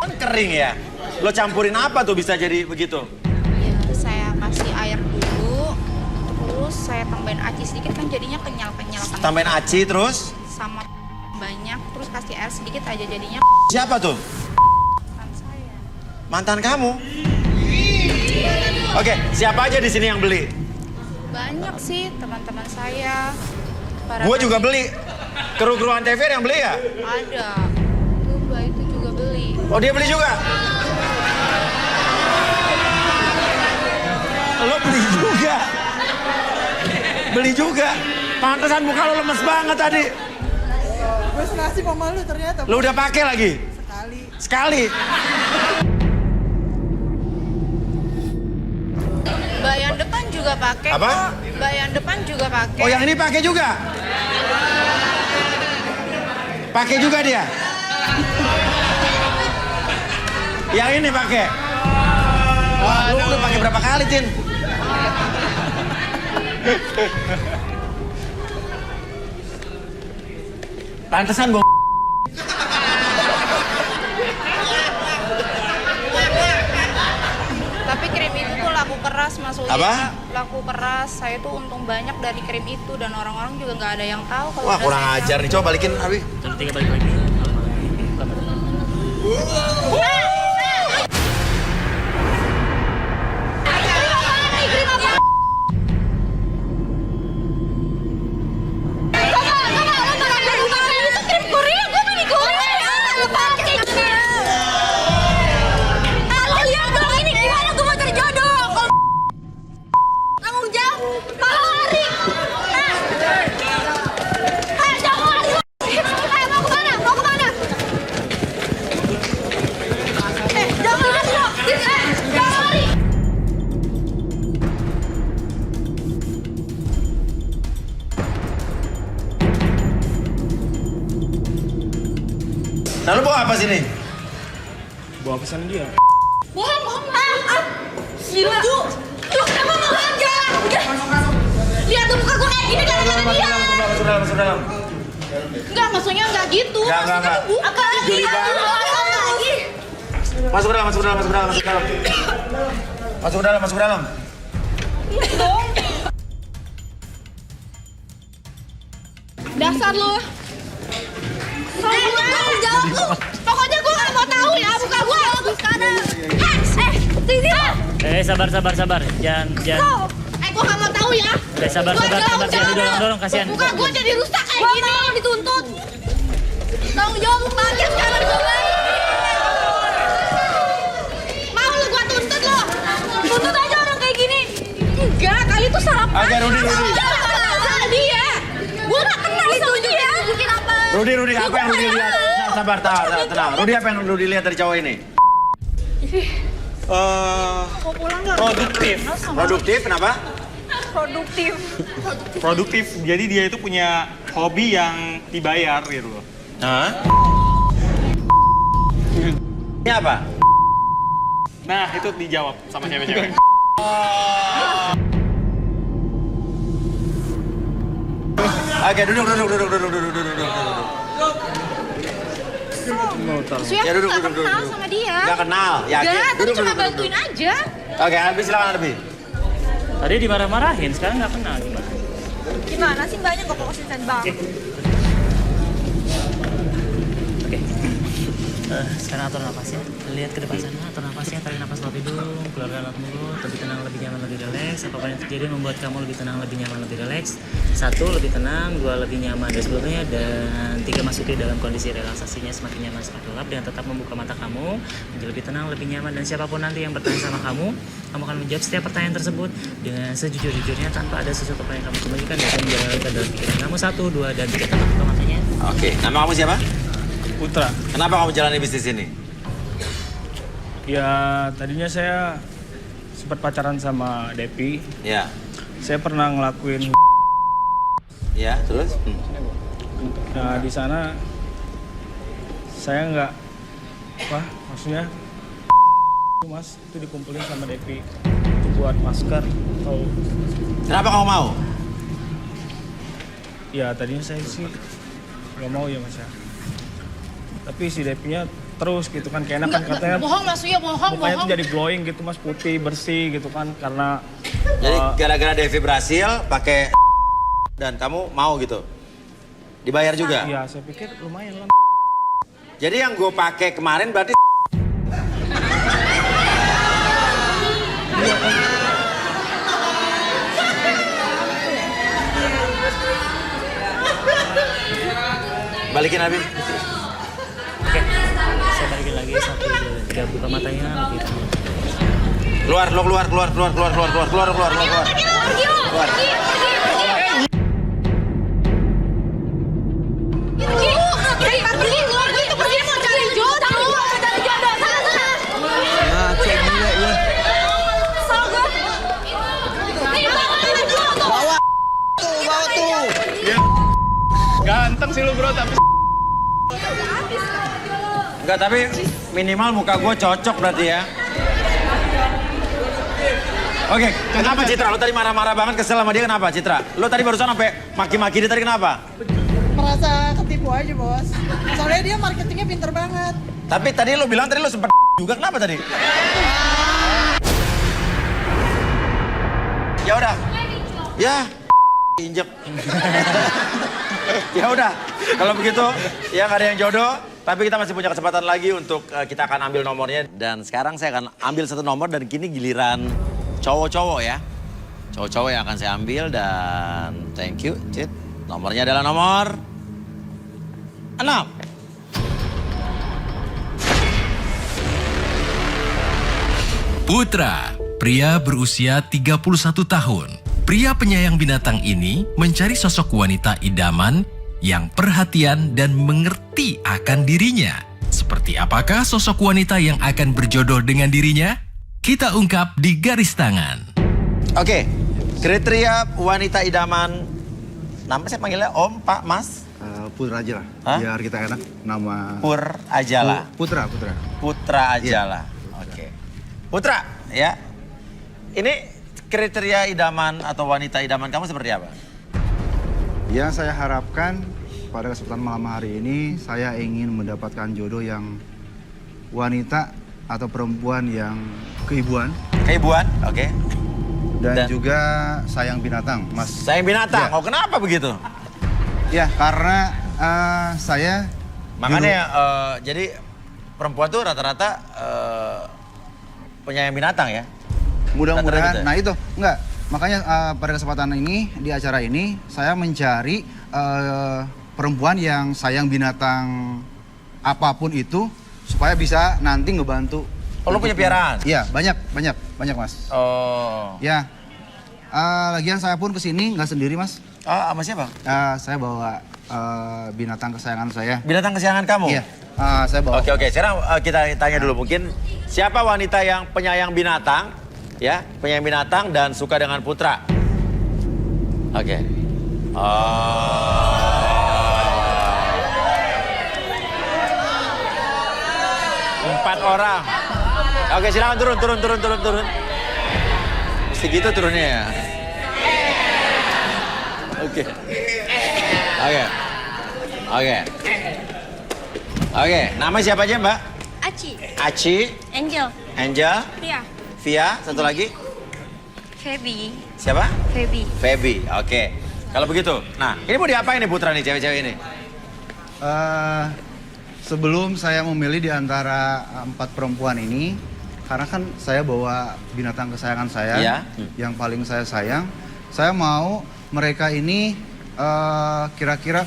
kan kering ya, lo campurin apa tuh bisa jadi begitu? Ya, saya kasih air dulu, terus saya tambahin aci sedikit kan jadinya kenyal. Tambahin aci terus? Sama banyak, terus kasih air sedikit aja jadinya. Siapa tuh? Kan saya. Mantan kamu? Oke, siapa aja di sini yang beli? Banyak sih teman-teman saya. Gue juga beli. Kru-kruan TV yang beli ya? Ada. Mbak itu juga beli. Oh, dia beli juga? Lo beli juga? Beli juga? Pantesan muka lo lemes banget tadi. Gue senasib sama lu ternyata. Lo udah pakai lagi? Sekali? Mbak yang depan juga pakai. Apa? Kok. Mbak yang depan juga pakai. Oh, yang ini pakai juga? Pakai juga dia? Yang ini pakai? Wah, lu udah pakai berapa kali, Tin? Pantesan gue. Tapi krim itu tuh laku keras Mas Uya. Apa? Laku keras. Saya tuh untung banyak dari krim itu dan orang-orang juga nggak ada yang tahu kalau Wah, udah kurang saya ajar nih. Coba balikin, Abi. Terus 3 balik lagi. Nah, lu bawa apa sini? Bawa pesan dia. Bohong. Gila. Tuh, kenapa mau aja? Lihat tuh muka gue kayak gini gara-gara dia. Masuk dalam. Enggak, maksudnya enggak gitu. Enggak. Apa lagi? Masuk dalam. Dasar lu. Jawab lu. Pokoknya gue nggak mau tahu ya muka gue. Sekarang. Sini. Sabar. Jangan. Gue nggak mau tahu ya. Sabar. Jangan dorong, kasihan. Muka gue jadi rusak kayak gini. Gue mau dituntut. Tanggung jawab pakai sekarang coba. Mau lu gue tuntut lo. Tuntut aja orang kayak gini. Enggak, kali itu salah Oke, Rudi. Salah dia. Gue nggak kenal sama dia. Bikin apa? Rudi, apa yang Rudi lihat? Sabar, tenang. Rudi, apa yang Rudi lihat dari cowok ini? Mau pulang nggak? Produktif, kenapa? Produktif. Jadi dia itu punya hobi yang dibayar gitu loh. Hah? Ini apa? Nah, itu dijawab sama cewek-cewek. Oke, duduk. Suya Ya, duduk. nggak kenal sama dia. Nggak kenal, yakin? Enggak, tadi cuma Duduk. bantuin aja. Oke, Abi silakan Abi. Tadi dimarah-marahin, sekarang nggak kenal gimana? Gimana sih mbaknya kok konsisten banget? Oke. Sekarang atur nafasnya. Lihat ke depan sana, atur nafasnya. Tarik nafas lewat hidung, keluarkan lewat mulut. Lebih tenang, lebih nyaman, lebih rileks. Apapun yang terjadi membuat kamu lebih tenang, lebih nyaman, lebih rileks. 1, lebih tenang. 2, lebih nyaman dari sebelumnya. Dan 3, masuki dalam kondisi relaksasinya semakin nyaman, semakin lelap. Dan tetap membuka mata kamu menjadi lebih tenang, lebih nyaman. Dan siapapun nanti yang bertanya sama kamu akan menjawab setiap pertanyaan tersebut dengan sejujur-jujurnya tanpa ada sesuatu yang kamu sembunyikan dan menjalankan dalam pikiran kamu. 1, 2, dan 3, tetap buka matanya. Oke, nama kamu siapa? Putra. Kenapa kamu jalani bisnis ini? Ya tadinya saya sempat pacaran sama Devi. Ya. Saya pernah ngelakuin. Ya, terus? Nah di sana saya nggak maksudnya mas itu dikumpulin sama Devi itu buat masker atau. Kenapa kamu mau? Ya tadinya saya sih nggak mau ya mas ya. Tapi si Devinya terus gitu kan, kayak enak kan katanya. Bohong Mas Uya, bohong. Mukanya tuh jadi glowing gitu mas, putih, bersih gitu kan, karena. Jadi gara-gara Devi berhasil pakai dan kamu mau gitu? Dibayar juga? Iya, saya pikir lumayan lah. Jadi yang gue pakai kemarin berarti balikin Habib. Oke, saya balikin lagi 1, 2, 3, buka matanya lebih tenang. Keluar. Ganteng sih lu bro, tapi Enggak, tapi minimal muka gue cocok berarti ya. Oke, kenapa Citra? Lo tadi marah-marah banget kesel sama dia, kenapa Citra? Lo tadi barusan sampai maki-maki dia tadi, kenapa? Merasa ketipu aja bos. Soalnya dia marketingnya pinter banget. Tapi tadi lo bilang tadi lo sempet juga, kenapa tadi? Ya udah. Ya, injek. Ya udah, kalau begitu ya nggak ada yang jodoh, tapi kita masih punya kesempatan lagi untuk kita akan ambil nomornya. Dan sekarang saya akan ambil 1 nomor dan kini giliran cowok-cowok ya. Cowok-cowok yang akan saya ambil dan thank you, Cit. Nomornya adalah nomor 6. Putra, pria berusia 31 tahun. Pria penyayang binatang ini mencari sosok wanita idaman yang perhatian dan mengerti akan dirinya. Seperti apakah sosok wanita yang akan berjodoh dengan dirinya? Kita ungkap di garis tangan. Oke, kriteria wanita idaman. Nama saya panggilnya Om, Pak, Mas? Putra aja lah, Hah? biar kita enak. Nama Pur aja lah. Putra. Putra aja lah. Oke. Putra, ya. Ini kriteria idaman atau wanita idaman kamu seperti apa? Yang saya harapkan pada kesempatan malam hari ini, saya ingin mendapatkan jodoh yang wanita atau perempuan yang keibuan. Keibuan, oke. Dan juga sayang binatang, Mas. Sayang binatang, Ya. oh kenapa begitu? Ya, karena saya... Makanya jadi perempuan tuh rata-rata penyayang binatang ya? Mudah-mudahan, Rata-rata gitu ya? nah itu, enggak. Makanya pada kesempatan ini, di acara ini, saya mencari perempuan yang sayang binatang apapun itu, supaya bisa nanti ngebantu. Oh, lo punya piaraan? Iya, banyak Mas. Oh. Ya, lagian saya pun kesini nggak sendiri Mas. Oh, sama siapa? Saya bawa binatang kesayangan saya. Binatang kesayangan kamu? Iya, saya bawa. Oke, sekarang kita tanya dulu mungkin, siapa wanita yang penyayang binatang? Ya, penyayang binatang dan suka dengan Putra. Oke. Oh. 4 orang. Oke, silakan turun. Segitu turunnya ya. Oke, nama siapa aja Mbak? Aci. Angel. Via, satu lagi? Feby. Siapa? Feby. Oke. Kalau begitu, nah ini mau diapain nih Putra nih, cewek-cewek ini? sebelum saya memilih di antara 4 perempuan ini, karena kan saya bawa binatang kesayangan saya, Iya. yang paling saya sayang, saya mau mereka ini kira-kira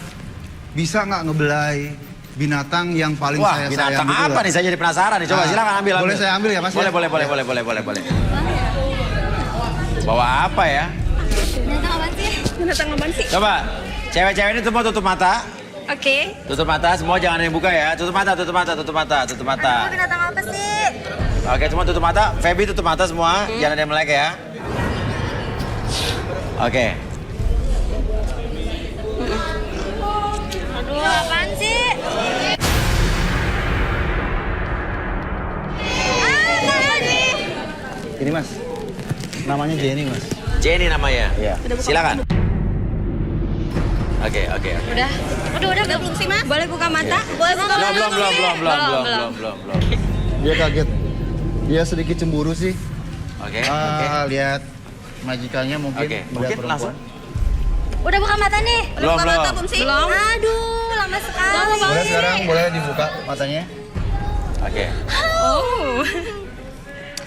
bisa nggak ngebelai binatang yang paling Wah, saya sayang binatang gitu apa loh. nih? Saya jadi penasaran nih. Coba Nah, silakan ambil. boleh saya ambil ya, Mas? Boleh, Ya? boleh. Bawa apa ya? Binatang apaan sih? Coba, cewek-cewek ini semua tutup mata. Oke. Tutup mata, semua jangan yang buka ya. Tutup mata. Binatang apa sih? Oke, semua tutup mata. Feby tutup mata semua, jangan ada yang melek ya. Oke. Aduh, apaan sih? Ini Mas, namanya Jenny Mas. Jenny namanya. Iya. Silakan. Oke. Udah belum sih, Mas? Boleh buka mata? Boleh buka mata? Belum. Dia kaget, dia sedikit cemburu sih. Oke. Lihat majikannya mungkin. Oke, melihat mungkin perempuan. langsung. Udah buka mata nih? Belum. sih? Belum. Aduh, lama sekali. Boleh sekarang, boleh dibuka matanya. Oke. Oh.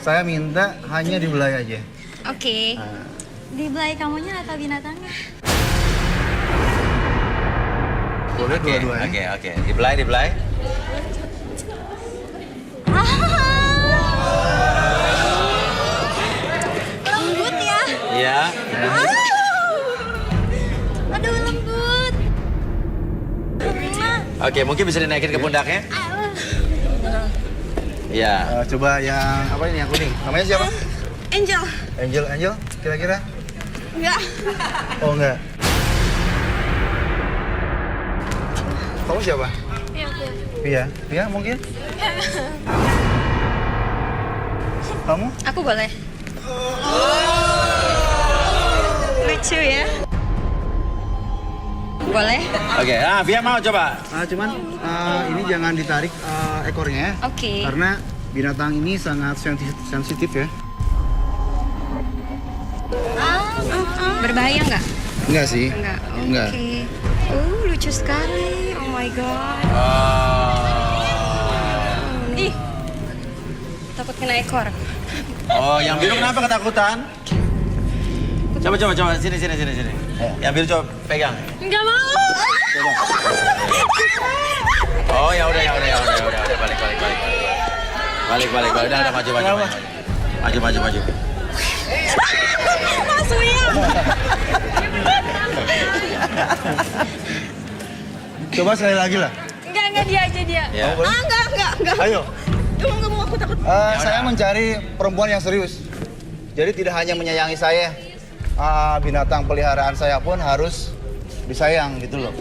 Saya minta hanya dibelai aja. Oke. Di belai kamunya atau binatangnya? Boleh Oke. dua-duanya. Dibelai. Lembut ya? Iya. Aduh, lembut. Oke, mungkin bisa dinaikin ke pundaknya. Iya. Coba yang apa ini yang kuning? Namanya siapa? Angel. Angel, kira-kira? Enggak. Oh enggak. Kamu siapa? Iya. Pia mungkin? Kamu? Aku boleh. Lucu ya? Boleh? Oke, Via mau coba. Cuman ini jangan ditarik ekornya. Oke. Karena binatang ini sangat sensitif ya. Berbahaya nggak? Enggak sih. Enggak. Enggak. Oke. Lucu sekali. Oh my god. Ih. Takut kena ekor. Oh, yang biru kenapa ketakutan? Coba. Sini. Yang biru coba pegang. Enggak mau. Oh, ya udah. Balik. Udah, maju. Maju. Mas William. Coba sekali lagi lah. Enggak dia aja dia. Ya. Enggak. Ayo. Enggak mau, aku takut. Saya mencari perempuan yang serius. Jadi tidak hanya menyayangi saya, binatang peliharaan saya pun harus disayang gitu loh.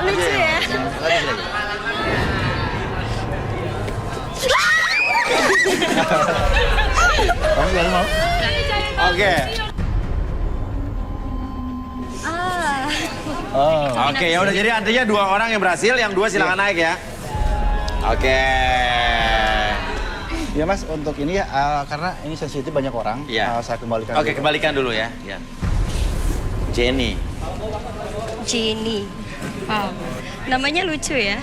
Lucu ya. Lagi. Kamu selalu mau? Oke. Oke, ya udah jadi artinya 2 orang yang berhasil, yang 2 silakan naik ya. Oke. Ya Mas, untuk ini ya karena ini sensitif banyak orang, Iya. saya kembalikan. Oke, dulu. kembalikan dulu ya. Jenny. Wow. Namanya lucu ya.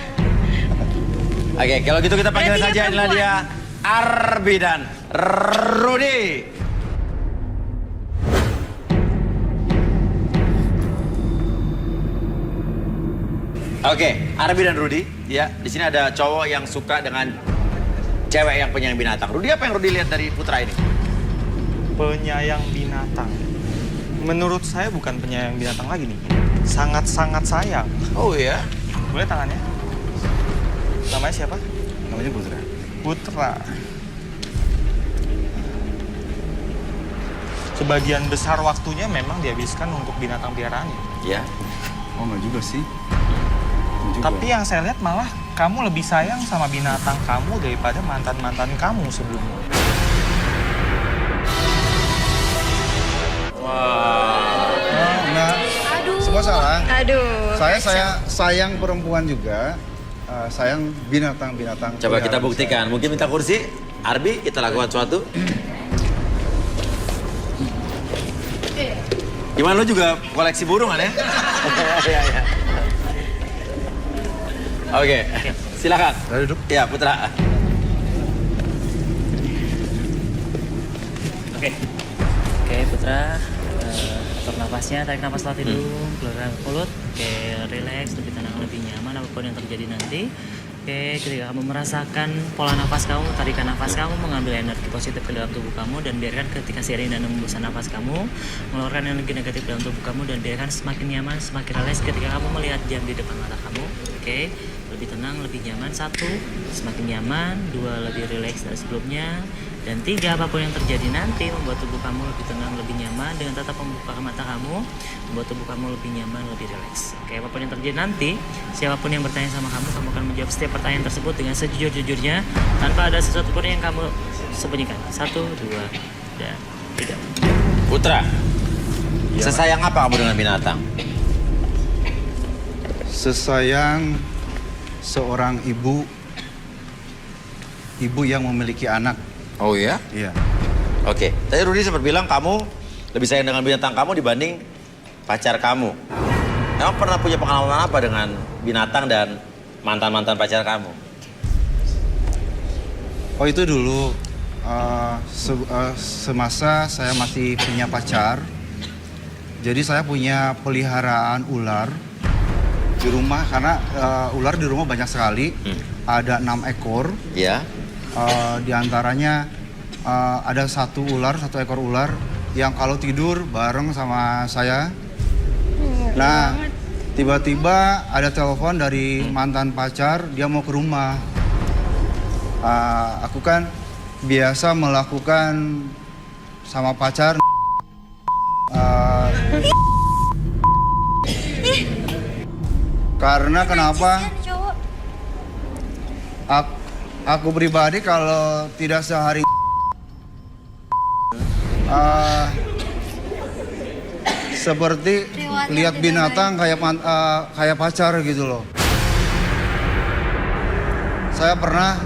Oke, kalau gitu kita panggil Berarti saja dia inilah dia Arbi dan Rudy. Oke, Arbi dan Rudy. Ya, di sini ada cowok yang suka dengan cewek yang penyayang binatang. Rudy, apa yang Rudy lihat dari Putra ini? Penyayang binatang. Menurut saya bukan penyayang binatang lagi nih. Sangat-sangat sayang. Oh iya? Boleh tangannya? Namanya siapa? Namanya Putra. Putra. Sebagian besar waktunya memang dihabiskan untuk binatang piaraannya. Ya. Oh enggak juga sih. Tapi yang saya lihat malah kamu lebih sayang sama binatang kamu daripada mantan-mantan kamu sebelumnya. Enggak. Semua salah. Aduh. Saya sayang perempuan juga, sayang binatang-binatang. Coba kita peliharaan buktikan. Mungkin minta kursi. Arbi, kita lakukan sesuatu. Gimana lu juga koleksi burung kan ya? Iya, iya. Oke, silakan. Duduk. Ya, Putra. Oke, Putra. Atur nafasnya, tarik nafas lewat hidung, keluarkan mulut. Oke, relax, lebih tenang, lebih nyaman apapun yang terjadi nanti. Oke, ketika kamu merasakan pola nafas kamu, tarikan nafas kamu, mengambil energi positif ke dalam tubuh kamu, dan biarkan ketika seiring dan hembusan nafas kamu, mengeluarkan energi negatif dalam tubuh kamu, dan biarkan semakin nyaman, semakin relax ketika kamu melihat jam di depan mata kamu. Oke, lebih tenang, lebih nyaman. 1, semakin nyaman. 2, lebih relax dari sebelumnya. Dan 3, apapun yang terjadi nanti membuat tubuh kamu lebih tenang, lebih nyaman. Dengan tetap membuka mata kamu, membuat tubuh kamu lebih nyaman, lebih rileks. Oke, apapun yang terjadi nanti, siapapun yang bertanya sama kamu akan menjawab setiap pertanyaan tersebut dengan sejujur-jujurnya, tanpa ada sesuatu pun yang kamu sembunyikan. 1, 2, dan 3. Putra, sesayang apa kamu dengan binatang? Sesayang seorang ibu yang memiliki anak. Oh ya? Iya. Oke, tadi Rudy sempat bilang kamu lebih sayang dengan binatang kamu dibanding pacar kamu. Emang pernah punya pengalaman apa dengan binatang dan mantan-mantan pacar kamu? Oh itu dulu, semasa saya masih punya pacar, jadi saya punya peliharaan ular di rumah, karena ular di rumah banyak sekali, ada 6 ekor. Ya. Di antaranya ada satu ekor ular yang kalau tidur bareng sama saya. Nah, tiba-tiba ada telepon dari mantan pacar, dia mau ke rumah. Aku kan biasa melakukan sama pacar. Karena kenapa? Aku pribadi kalau tidak sehari seperti lihat binatang kayak pacar gitu loh. Saya pernah,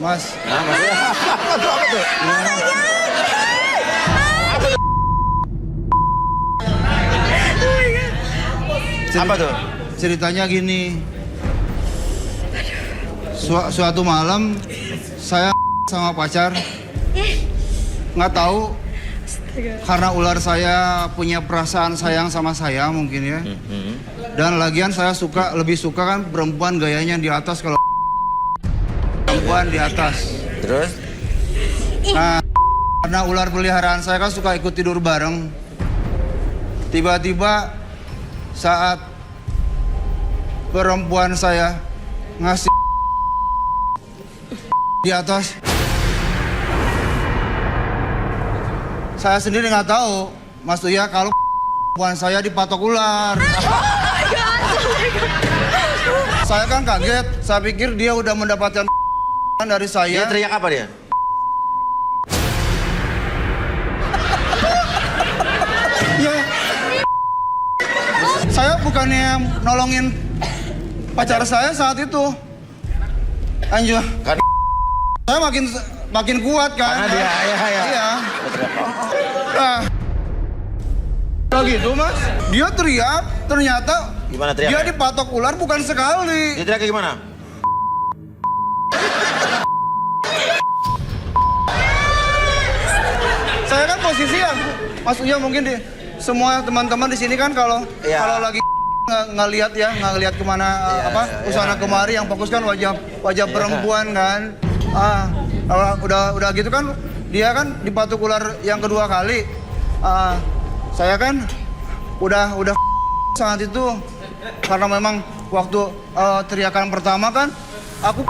Mas. Nah, maksudnya apa tuh? Apa tuh? Ceritanya gini. Suatu malam saya sama pacar, nggak tahu karena ular saya punya perasaan sayang sama saya mungkin ya. Dan lagian saya lebih suka kan perempuan gayanya di atas, kalau perempuan di atas. Terus? Nah, karena ular peliharaan saya kan suka ikut tidur bareng. Tiba-tiba saat perempuan saya ngasih di atas, saya sendiri nggak tahu, Mas Tuya, kalau perempuan saya dipatok ular. Saya kan kaget, saya pikir dia udah mendapatkan dari saya. Dia teriak apa dia? Ya, saya bukannya nolongin pacar saya saat itu, Anjur. Kan Saya makin kuat kan. karena dia, Iya. Nah, lagi itu Mas, dia teriak, ternyata Gimana teriaknya? dia dipatok ular bukan sekali. Dia teriaknya gimana? Saya kan posisi ya, Mas Uya mungkin semua teman-teman di sini kan kalau lagi ngelihat kemana usana kemari, yang fokus kan wajah perempuan kan. Udah gitu kan dia kan dipatok ular yang kedua kali. Saya kan udah saat itu, karena memang waktu teriakan pertama kan aku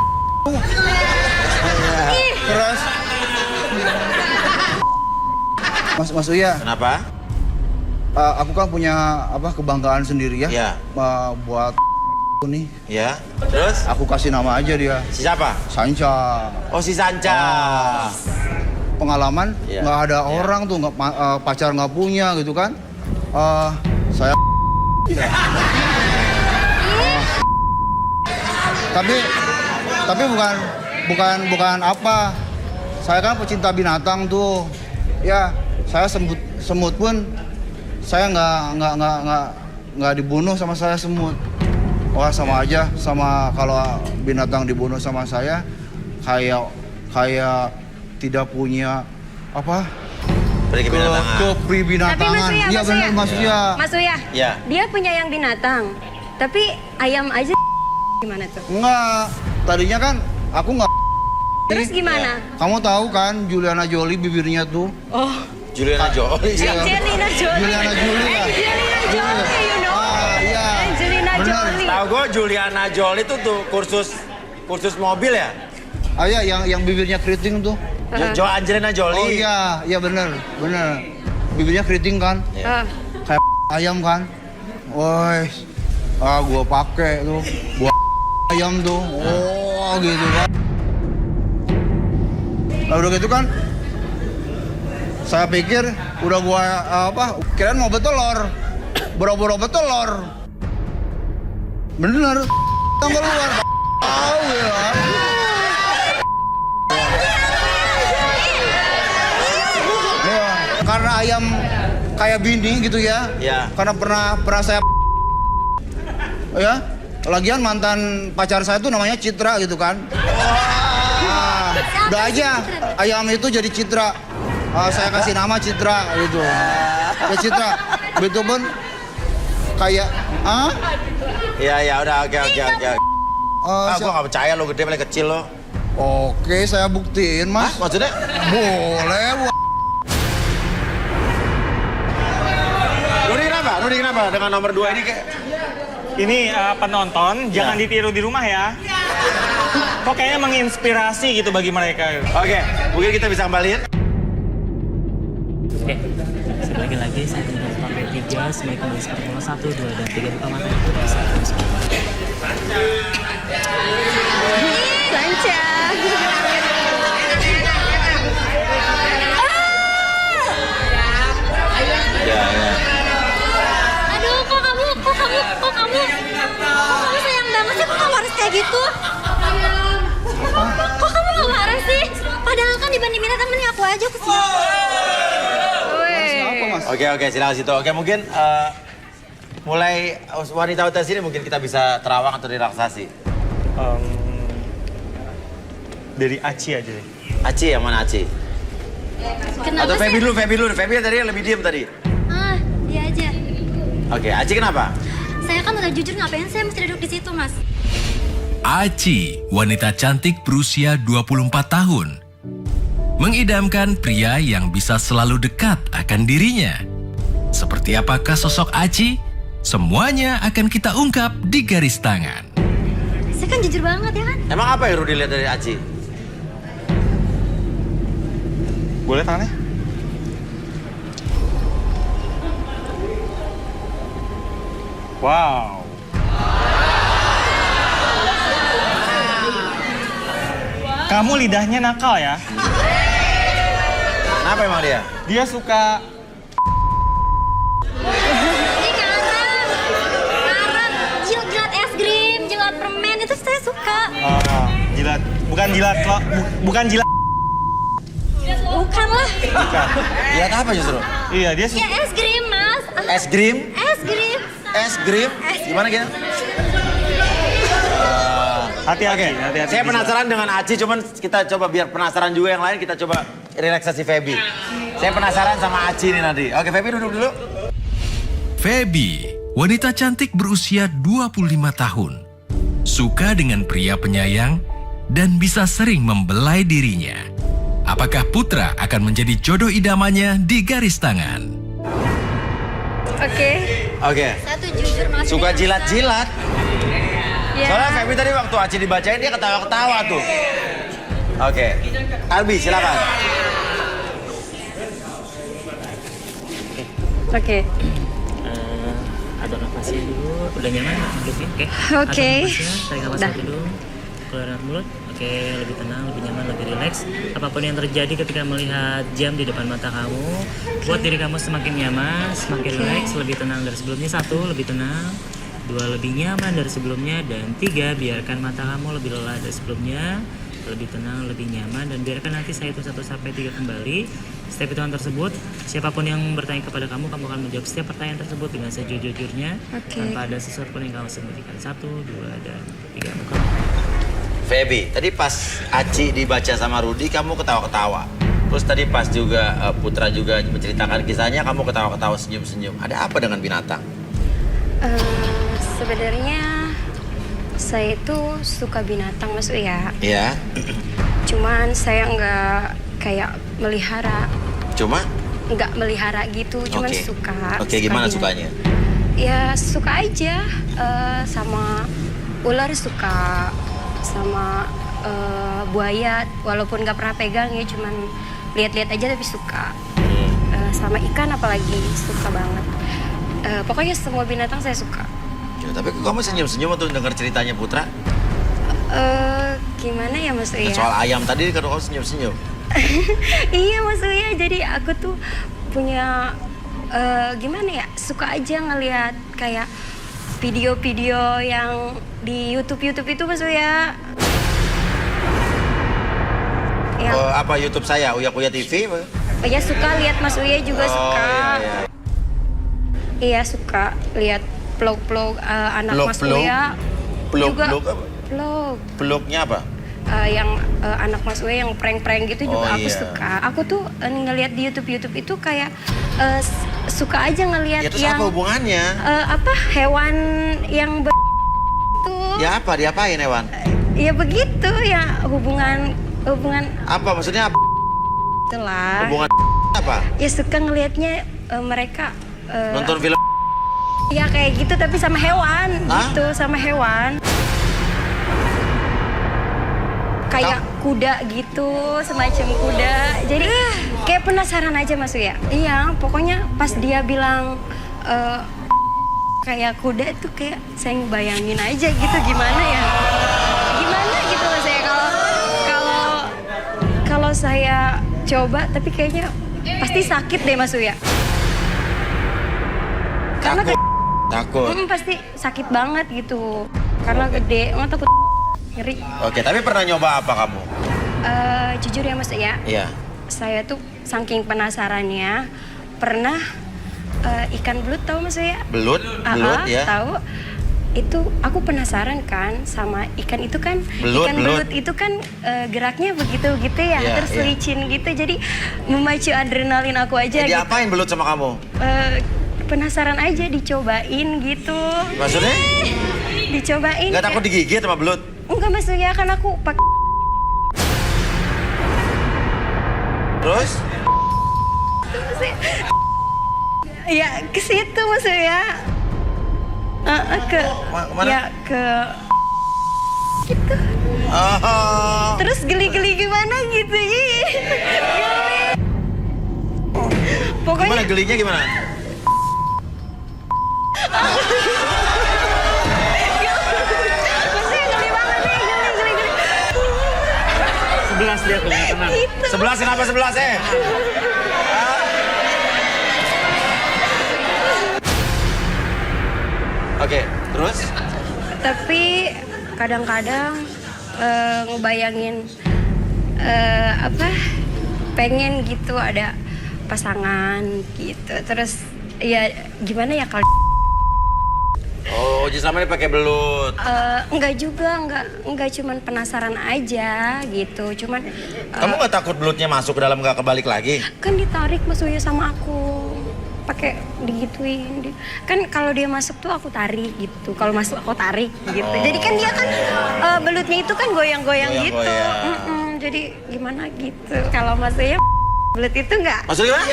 keras. Mas Uya. Kenapa? Aku kan punya kebanggaan sendiri ya. Iya. Buat nih. Ya. Terus? Aku kasih nama aja dia. Si siapa? Sanca. Oh, si Sanca. Pengalaman nggak ada orang tuh, pacar nggak punya gitu kan. Saya tapi bukan apa. Saya kan pecinta binatang tuh. Ya, saya semut pun saya nggak dibunuh sama saya semut. Wah sama aja sama kalau binatang dibunuh sama saya kayak tidak punya apa? Kepribinatangan. Iya benar Mas Uya. Mas Uya, Ya. dia penyayang binatang. Tapi ayam aja gimana tuh? Enggak, tadinya kan aku nggak. Terus gimana? Kamu tahu kan Juliana Jolie bibirnya tuh? Oh, Juliana Jolie. Iya. Angelina Jolie. Juliana Jolie ya? Angelina Jolie, you know? Iya. Angelina Bener. Jolie. Tahu gue Juliana Jolie itu tuh kursus mobil ya? Iya yang bibirnya keriting tuh. Angelina Jolie. Oh iya bener. Bibirnya keriting kan? Kayak ayam kan? Woi, gua pakai tuh, buat ayam tuh, gitu kan. Nah udah gitu kan, saya pikir udah gua kirain mau betelor, boro-boro betelor. Bener, yang keluar, tahu ya. Karena ayam kayak bini gitu ya. Ya. Karena pernah saya ya. Lagian mantan pacar saya tuh namanya Citra gitu kan. Nah, udah aja ayam itu jadi Citra. Saya kasih nama Citra gitu. Ya Citra. Begitu pun kayak Iya udah oke. Gua nggak percaya lo gede paling kecil lo. Oke, saya buktiin Mas. Maksudnya? Boleh. Rudi kenapa? Dengan nomor 2 ini kayak... Ini penonton, jangan ditiru di rumah ya. Kok kayaknya menginspirasi gitu bagi mereka. Oke, mungkin kita bisa kembaliin. Oke, sekali lagi saya tinggal sampai 3, semuanya kembali seperti bola 1, 2, dan 3 buka mata itu bisa terus Lancar. Ya. Aduh, kok kamu sayang banget sih, kok kamu harus kayak gitu? Kok kamu gak marah sih? Padahal kan dibandingin temennya aku aja kesini. Oke, silakan situ. Oke, mungkin mulai wanita sini mungkin kita bisa terawang atau relaksasi. Dari Aci aja deh. Aci, yang mana Aci? Kenapa Atau sih? Feby dulu. Feby tadi yang lebih diem tadi. Dia aja. Oke, Aci kenapa? Saya kan udah jujur, ngapain saya mesti duduk di situ, Mas? Aci, wanita cantik berusia 24 tahun. Mengidamkan pria yang bisa selalu dekat akan dirinya. Seperti apakah sosok Aci? Semuanya akan kita ungkap di garis tangan. Saya kan jujur banget ya kan? Emang apa yang Rudi lihat dari Aci? Boleh tangannya? Wow. Kamu lidahnya nakal ya? Kenapa emang dia? Dia suka Jilat es krim, jilat permen, itu saya suka. jilat. Bukan jilat kok. Bukan jilat. Bukan lah. Lihat apa justru? Iya, dia suka. Ya es krim, Mas. Es krim? Es krim. Es krim? Gimana gitu? Hati-hati, Oke, hati-hati. saya penasaran dengan Aci, cuman kita coba biar penasaran juga yang lain, kita coba relaksasi Feby. Saya penasaran sama Aci nih nanti. Oke, Feby duduk dulu. Feby, wanita cantik berusia 25 tahun. Suka dengan pria penyayang dan bisa sering membelai dirinya. Apakah Putra akan menjadi jodoh idamannya di garis tangan? Oke. Oke. Saya tuh jujur, Mas. Suka jilat-jilat. Ya. Soalnya Feby tadi waktu Aci dibacain dia ketawa-ketawa tuh. Oke. Albi, silakan. Oke. Atur nafasnya dulu, udah nyaman? Oke. Oke. Atur nafasnya, tarik nafas Udah. dulu. Keluar dari mulut. Oke, lebih tenang, lebih nyaman, lebih rileks. Apapun yang terjadi ketika melihat jam di depan mata kamu, buat diri kamu semakin nyaman, semakin rileks, lebih tenang dari sebelumnya. 1, lebih tenang. 2, lebih nyaman dari sebelumnya. Dan 3, biarkan mata kamu lebih lelah dari sebelumnya. lebih tenang, lebih nyaman, dan biarkan nanti saya hitung 1 sampai 3 kembali. Setiap hitungan tersebut, siapapun yang bertanya kepada kamu akan menjawab setiap pertanyaan tersebut dengan sejujur-jujurnya, tanpa ada sesuatu pun yang kamu sembunyikan. 1, 2, dan 3. Feby, tadi pas Aci dibaca sama Rudi, kamu ketawa-ketawa. Terus tadi pas juga Putra juga menceritakan kisahnya, kamu ketawa-ketawa, senyum-senyum. Ada apa dengan binatang? Sebenarnya saya itu suka binatang, Mas Uya. Iya. Cuman saya nggak kayak melihara. Cuma? Nggak melihara gitu, cuman suka. Oke, gimana binatang. sukanya? Ya suka aja, sama ular suka, sama buaya. Walaupun nggak pernah pegang ya, cuman lihat-lihat aja tapi suka. Sama ikan apalagi suka banget. Pokoknya semua binatang saya suka. Ya, tapi kok kamu senyum-senyum waktu dengar ceritanya Putra? Gimana ya Mas Uya? Soal ayam tadi kan kamu senyum-senyum. Iya Mas Uya, jadi aku tuh punya gimana ya, suka aja ngelihat kayak video-video yang di YouTube itu Mas Uya. Yang, apa YouTube saya, Uya Kuya TV? Ya suka lihat Mas Uya juga suka. Iya. Iya suka lihat vlog-vlog anak Mas Uya. Vlog apa? Vlognya apa? Yang anak Mas Uya yang prank-prank gitu juga aku suka. Aku tuh ngelihat di YouTube itu kayak suka aja ngelihat ya, terus yang apa hubungannya? Hewan yang itu. Ya apa, diapain hewan? Ya begitu ya, hubungan apa maksudnya? Apa? Itulah. Hubungan apa? Ya suka ngelihatnya mereka nonton film. Ya kayak gitu tapi sama hewan. Gitu, sama hewan. Kayak kuda gitu, semacam kuda. Jadi kayak penasaran aja Mas Uya. Iya, pokoknya pas dia bilang kayak kuda tuh kayak saya bayangin aja gitu gimana ya. Gimana gitu Mas Uya kalau saya coba tapi kayaknya pasti sakit deh Mas Uya. Karena takut. Pasti sakit banget gitu. Karena gede, nggak takut ngeri. Oke, tapi pernah nyoba apa kamu? Jujur ya Mas ya. Iya. Saya tuh saking penasarannya pernah ikan belut, tahu Mas ya? Belut ya. Tahu. Itu aku penasaran kan sama ikan itu kan. Belut itu kan geraknya begitu-begitu ya, terus licin gitu. Jadi memacu adrenalin aku aja. Jadi apain belut sama kamu? Penasaran aja, dicobain gitu. Maksudnya? Dicobain. Nggak takut digigit sama belut? Enggak Mas ya, kan aku pakai. Terus? Ya ke situ Mas ya. Mana? Ya ke gitu. Terus geli-geli gimana gitu ya. Pokoknya gimana gelinya gimana? Sebelas dia tuh, tenang. 11 kenapa 11 Oke, terus? Tapi kadang-kadang ngebayangin pengen gitu ada pasangan gitu. Terus ya gimana ya kalau Oh, jadi selama ini pakai belut? Enggak juga, enggak cuman penasaran aja gitu. Cuman kamu nggak takut belutnya masuk ke dalam nggak kebalik lagi? Kan ditarik Mas Uya sama aku. Pakai digituin. Kan kalau dia masuk tuh aku tarik gitu. Kalau masuk aku tarik gitu. Jadi kan dia kan belutnya itu kan goyang-goyang gitu. Jadi gimana gitu. Kalau Mas Uya belut itu enggak? Maksudnya gimana?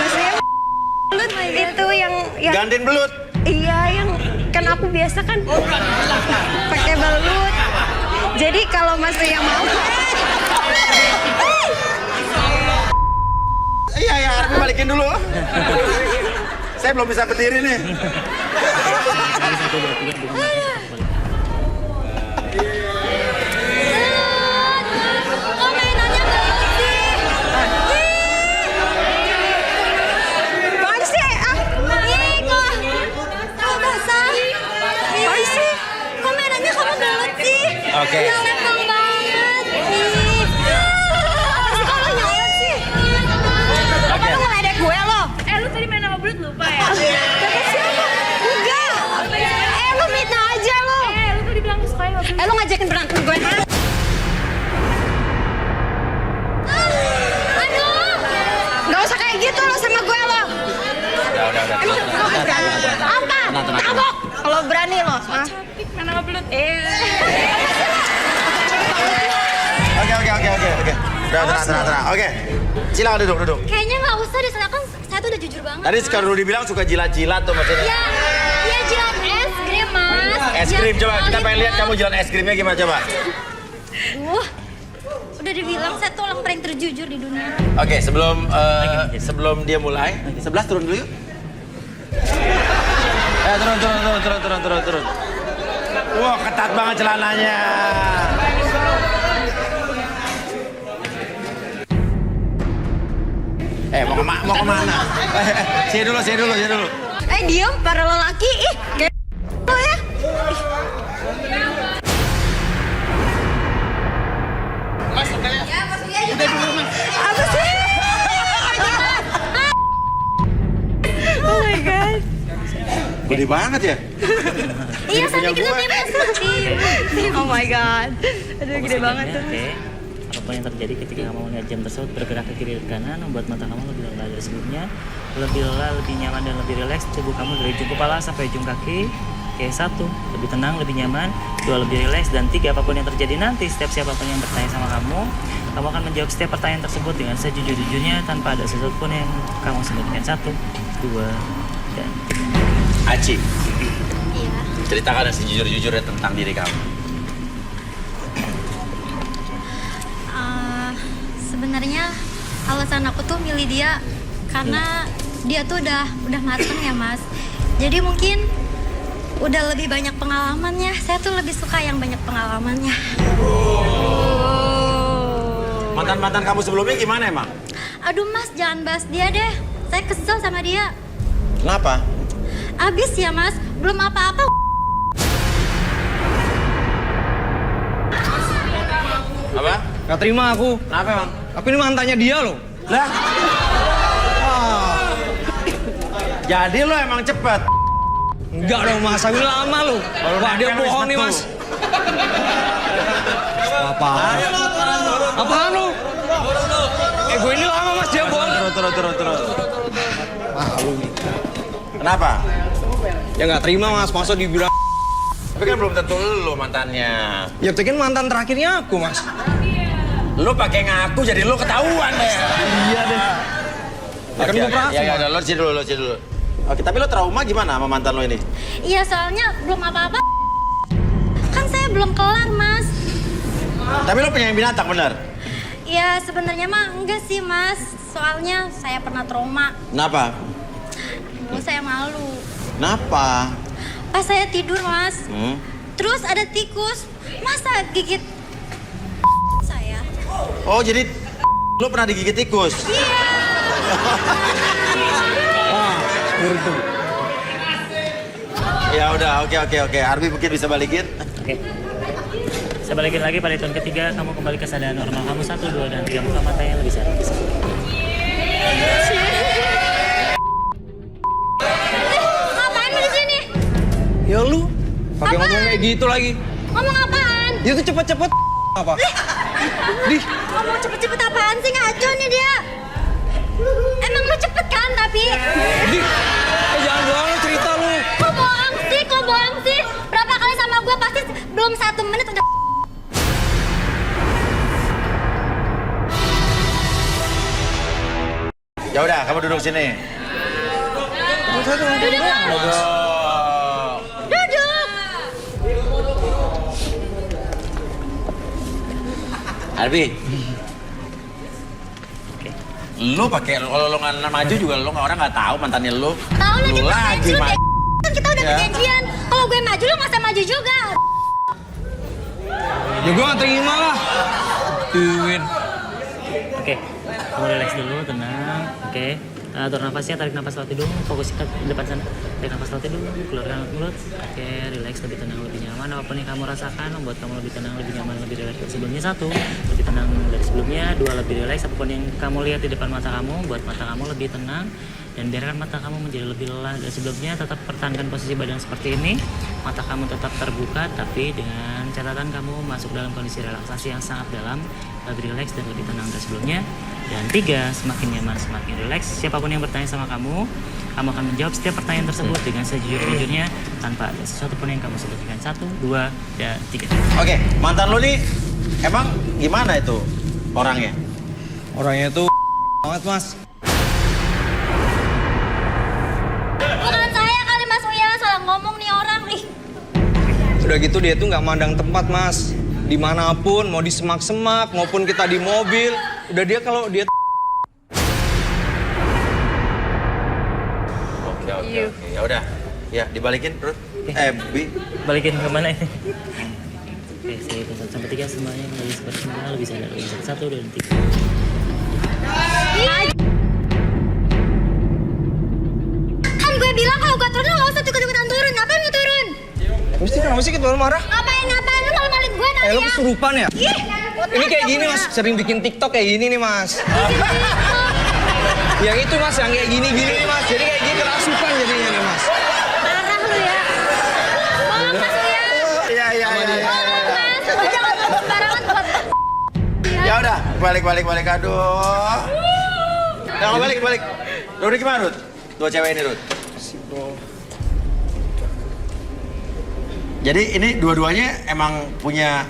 Mas Uya belut itu yang Gandin belut? Iya, yang kan aku biasa kan pakai belut. Jadi kalau Mas Uya mau Iya, Arfi balikin dulu. Saya belum bisa berdiri nih. Kameranya kamu gelut sih. Oke. Yang lempeng banget. Apa? Tabok. Kalau berani lo. Cantik, mana belut. Oke. Udah, tenang. Oke. Silakan duduk. Kayaknya nggak usah deh, soalnya kan saya tuh udah jujur banget. Tadi kalau dulu dibilang suka jilat-jilat tuh maksudnya. Ya jilat es krim, Mas. Es krim, coba kita pengen lihat kamu jilat es krimnya gimana coba. Udah dibilang saya tuh orang paling terjujur di dunia. Oke, sebelum dia mulai, 11 turun dulu yuk. Turun. Wah, ketat banget celananya. Mau kemana? Sini dulu. Diam, para lelaki. Lo ya. Mas, udah ya? Ya, Mas Ugi aja. Udah dulu, Mas. Apa sih? Oh my God. Gede banget ya? Iya, sampai kita tim. Oh my God. Aduh, gede banget tuh. Oke. Apa yang terjadi ketika kamu melihat jam tersebut bergerak ke kiri dan kanan membuat mata kamu lebih lelah dari sebelumnya, lebih lelah, lebih nyaman dan lebih rileks. Tubuh kamu dari ujung kepala sampai ujung kaki. Oke, 1, lebih tenang, lebih nyaman. 2, lebih rileks. Dan 3, apapun yang terjadi nanti, setiap siapapun yang bertanya sama kamu akan menjawab setiap pertanyaan tersebut dengan sejujur-jujurnya tanpa ada sesuatu pun yang kamu sembunyikan. 1, 2, dan 3. Aci, Iya. ceritakan sejujur-jujurnya tentang diri kamu. Sebenarnya alasan aku tuh milih dia karena dia tuh udah mateng ya, Mas. Jadi mungkin udah lebih banyak pengalamannya. Saya tuh lebih suka yang banyak pengalamannya. Mantan-mantan kamu sebelumnya gimana emang? Aduh, Mas, jangan bahas dia deh. Saya kesel sama dia. Kenapa? Abis ya, Mas. Belum apa-apa. Apa? Gak terima aku. Kenapa emang? Aku ini mantannya dia loh. Lah? Jadi lo emang cepet? Enggak dong Mas, aku ini lama loh. Wah, dia bohong nih Mas. Apaan lu? Gue ini lama Mas, dia bohong. Terus. Malu nih. Kenapa? Ya nggak terima Mas, masa dibilang. Tapi kan belum tentu lo mantannya. Ya itu kan mantan terakhirnya aku Mas. Lo pakai ngaku jadi lo ketahuan deh. Iya deh. Ya kan gue perhatiin. Ya, lo sih dulu. Oke, tapi lo trauma gimana sama mantan lo ini? Iya, soalnya belum apa-apa. Kan saya belum kelar, Mas. Tapi lo penyayang binatang, benar? Ya, sebenarnya mah enggak sih, Mas. Soalnya saya pernah trauma. Kenapa? Dulu saya malu. Kenapa? Pas saya tidur, Mas. Terus ada tikus. Masa gigit saya? Oh, jadi lo pernah digigit tikus? Iya. Ya udah, oke. Arbi mungkin bisa balikin. Oke. Saya balikin lagi pada tahun ketiga, kamu kembali ke kesadaran normal kamu. 1, 2, dan 3 buka mata yang lebih sehat. Ngapain lu di sini? Ya lu, pakai ngomong kayak gitu lagi. Ngomong apaan? Dia tuh cepet-cepet apa? Dih. Ngomong cepet-cepet apaan sih? Ngaco nih dia. Emang lu cepet kan tapi? Dih. Jangan bohong lu, cerita lu. Kok bohong sih? Berapa kali sama gue pasti belum 1 menit udah. Ya udah, kamu duduk sini. Duduk. Arbi. Lu pakai kalau lu nggak maju juga lu orang nggak tahu mantannya lu. Tahu lagi maju. Kan kita udah perjanjian. Kalau gue maju lu masa maju juga. Ya gue gak terima lah. Duin. Oke, kamu relax dulu, tenang. Oke, atur nafasnya, tarik nafas lewat hidung, fokus ke depan sana. Tarik nafas lewat hidung, keluarkan lewat mulut. Oke, relax, lebih tenang, lebih nyaman. Apapun yang kamu rasakan membuat kamu lebih tenang, lebih nyaman, lebih relax dari sebelumnya. 1, lebih tenang dari sebelumnya. 2, lebih relax. Apapun yang kamu lihat di depan mata kamu, buat mata kamu lebih tenang. Dan biarkan mata kamu menjadi lebih lelah dari sebelumnya. Tetap pertahankan posisi badan seperti ini. Mata kamu tetap terbuka, tapi dengan catatan kamu masuk dalam kondisi relaksasi yang sangat dalam, lebih rileks dan lebih tenang dari sebelumnya. Dan 3, semakin nyaman, semakin rileks. Siapapun yang bertanya sama kamu, Kamu akan menjawab setiap pertanyaan tersebut dengan sejujur-jujurnya tanpa ada sesuatu pun yang kamu sembunyikan. 1, 2, dan 3. Oke, mantan lu nih emang gimana itu orangnya? Orangnya tuh banget mas. Bukan saya kali Mas Uya, salah ngomong nih orang nih. Udah gitu dia tuh nggak mandang tempat mas. Dimanapun, mau di semak-semak maupun kita di mobil, udah dia kalau dia. Oke. Ya udah. Ya, dibalikin, Ruth. Bi. Balikin ke mana ini? Oke, saya hitung 1 sampai 3 semuanya lebih seperti semua, lebih sadar, lebih sadar. 1, 2, 3. Kan gue bilang kalau gue turun nggak usah ikut-ikutan turun. Ngapain lu turun? Kenapa sih kita marah? Ngapain lu malu-maluin gue nanti Lo ya? kesurupan ya? Ih, Ini kayak gini mas, sering bikin TikTok kayak gini nih mas. Yang itu mas, yang kayak gini-gini nih mas. Jadi kayak gini kerasukan jadinya nih mas. parah lu ya. Maaf Mas Uya. Iya. Mas, lu jangan ngomong sembarangan buat. Ya udah, balik. Aduh. Jangan balik. Rudy gimana, Ruth? 2 cewek ini, Ruth. Jadi ini dua-duanya emang punya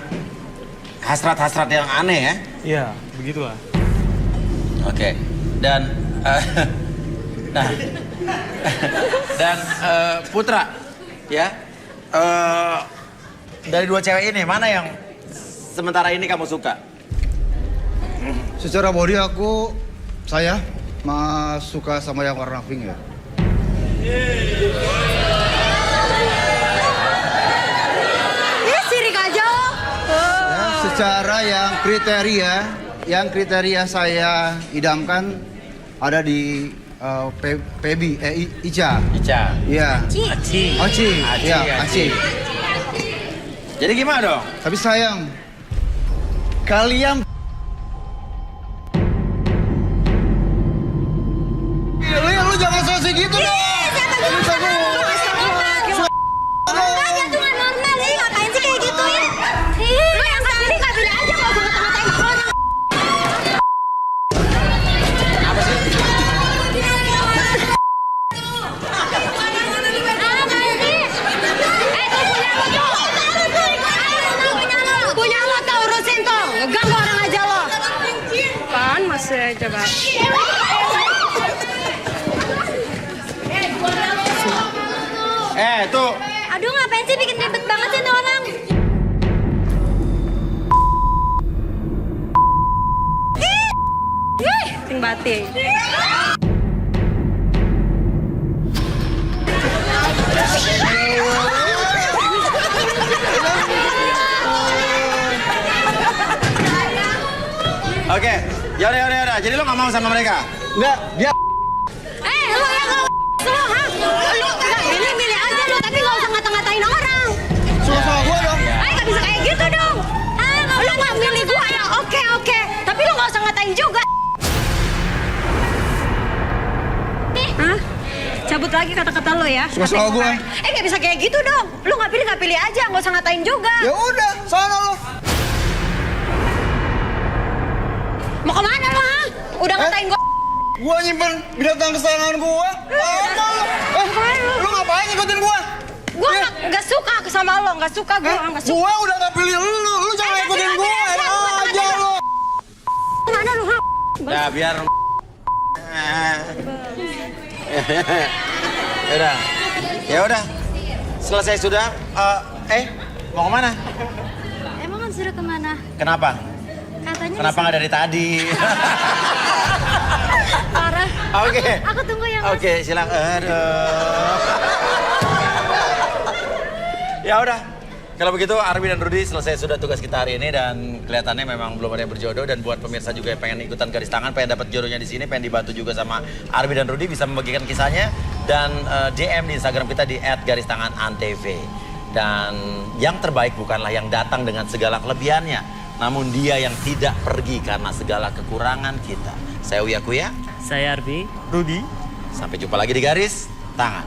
hasrat-hasrat yang aneh ya? Iya, begitulah. Oke. Dan Putra, ya. Dari 2 cewek ini mana yang sementara ini kamu suka? Secara body saya suka sama yang warna pink ya. Sirik aja lo. Ya, secara yang kriteria saya idamkan ada di Ica. Iya. Aci. Jadi gimana dong? Tapi sayang, kalian lu jangan sosok gitu dong. Makanya tuh nggak normal nih, ngapain sih kayak gitu ya? Lu yang kasih nggak pilih aja kalau gue ngata-ngatain orang. Apa sih? Punya lo tau urusin tuh, ganggu orang aja lo. Pan masih aja bang. Tuh. Aduh ngapain sih bikin ribet banget sih nih orang? Ting bating. Oke. Yaudah. Jadi lo gak mau sama mereka? Enggak, dia. Lo yang lo ha? Lo milih aja lo, tapi gak usah ngata-ngatain orang. suka gue dong. Gak bisa kayak gitu dong. Lo gak milih gue ya, oke. Tapi lo gak usah ngatain juga. Hah? Cabut lagi kata-kata lo ya. Suka gue. Gak bisa kayak gitu dong. Lo gak pilih aja, gak usah ngatain juga. Ya udah, sana lo. Mau kemana lo ha? Udah ngatain gue. Gua nyimpen binatang kesayangan gua. Apa lo? Lu ngapain ngikutin gua? Gue gak suka sama lo, gak suka gue. Gua udah gak pilih lu jangan ngikutin gua. Aja lo. Kemana lo ha? Ya biar. Ya udah. Selesai sudah. Mau kemana? Emang kan suruh kemana? Kenapa? Katanya Kenapa nggak dari tadi? parah. Oke. Aku tunggu ya, Mas. Oke, silakan. Aduh. Ya udah. Kalau begitu Arbi dan Rudy selesai sudah tugas kita hari ini dan kelihatannya memang belum ada yang berjodoh dan buat pemirsa juga yang pengen ikutan garis tangan, pengen dapat jodohnya di sini, pengen dibantu juga sama Arbi dan Rudy bisa membagikan kisahnya dan DM di Instagram kita di @garistanganantv. Dan yang terbaik bukanlah yang datang dengan segala kelebihannya, namun dia yang tidak pergi karena segala kekurangan kita. Saya Uya Kuya. Saya Arbi. Rudy. Sampai jumpa lagi di Garis Tangan.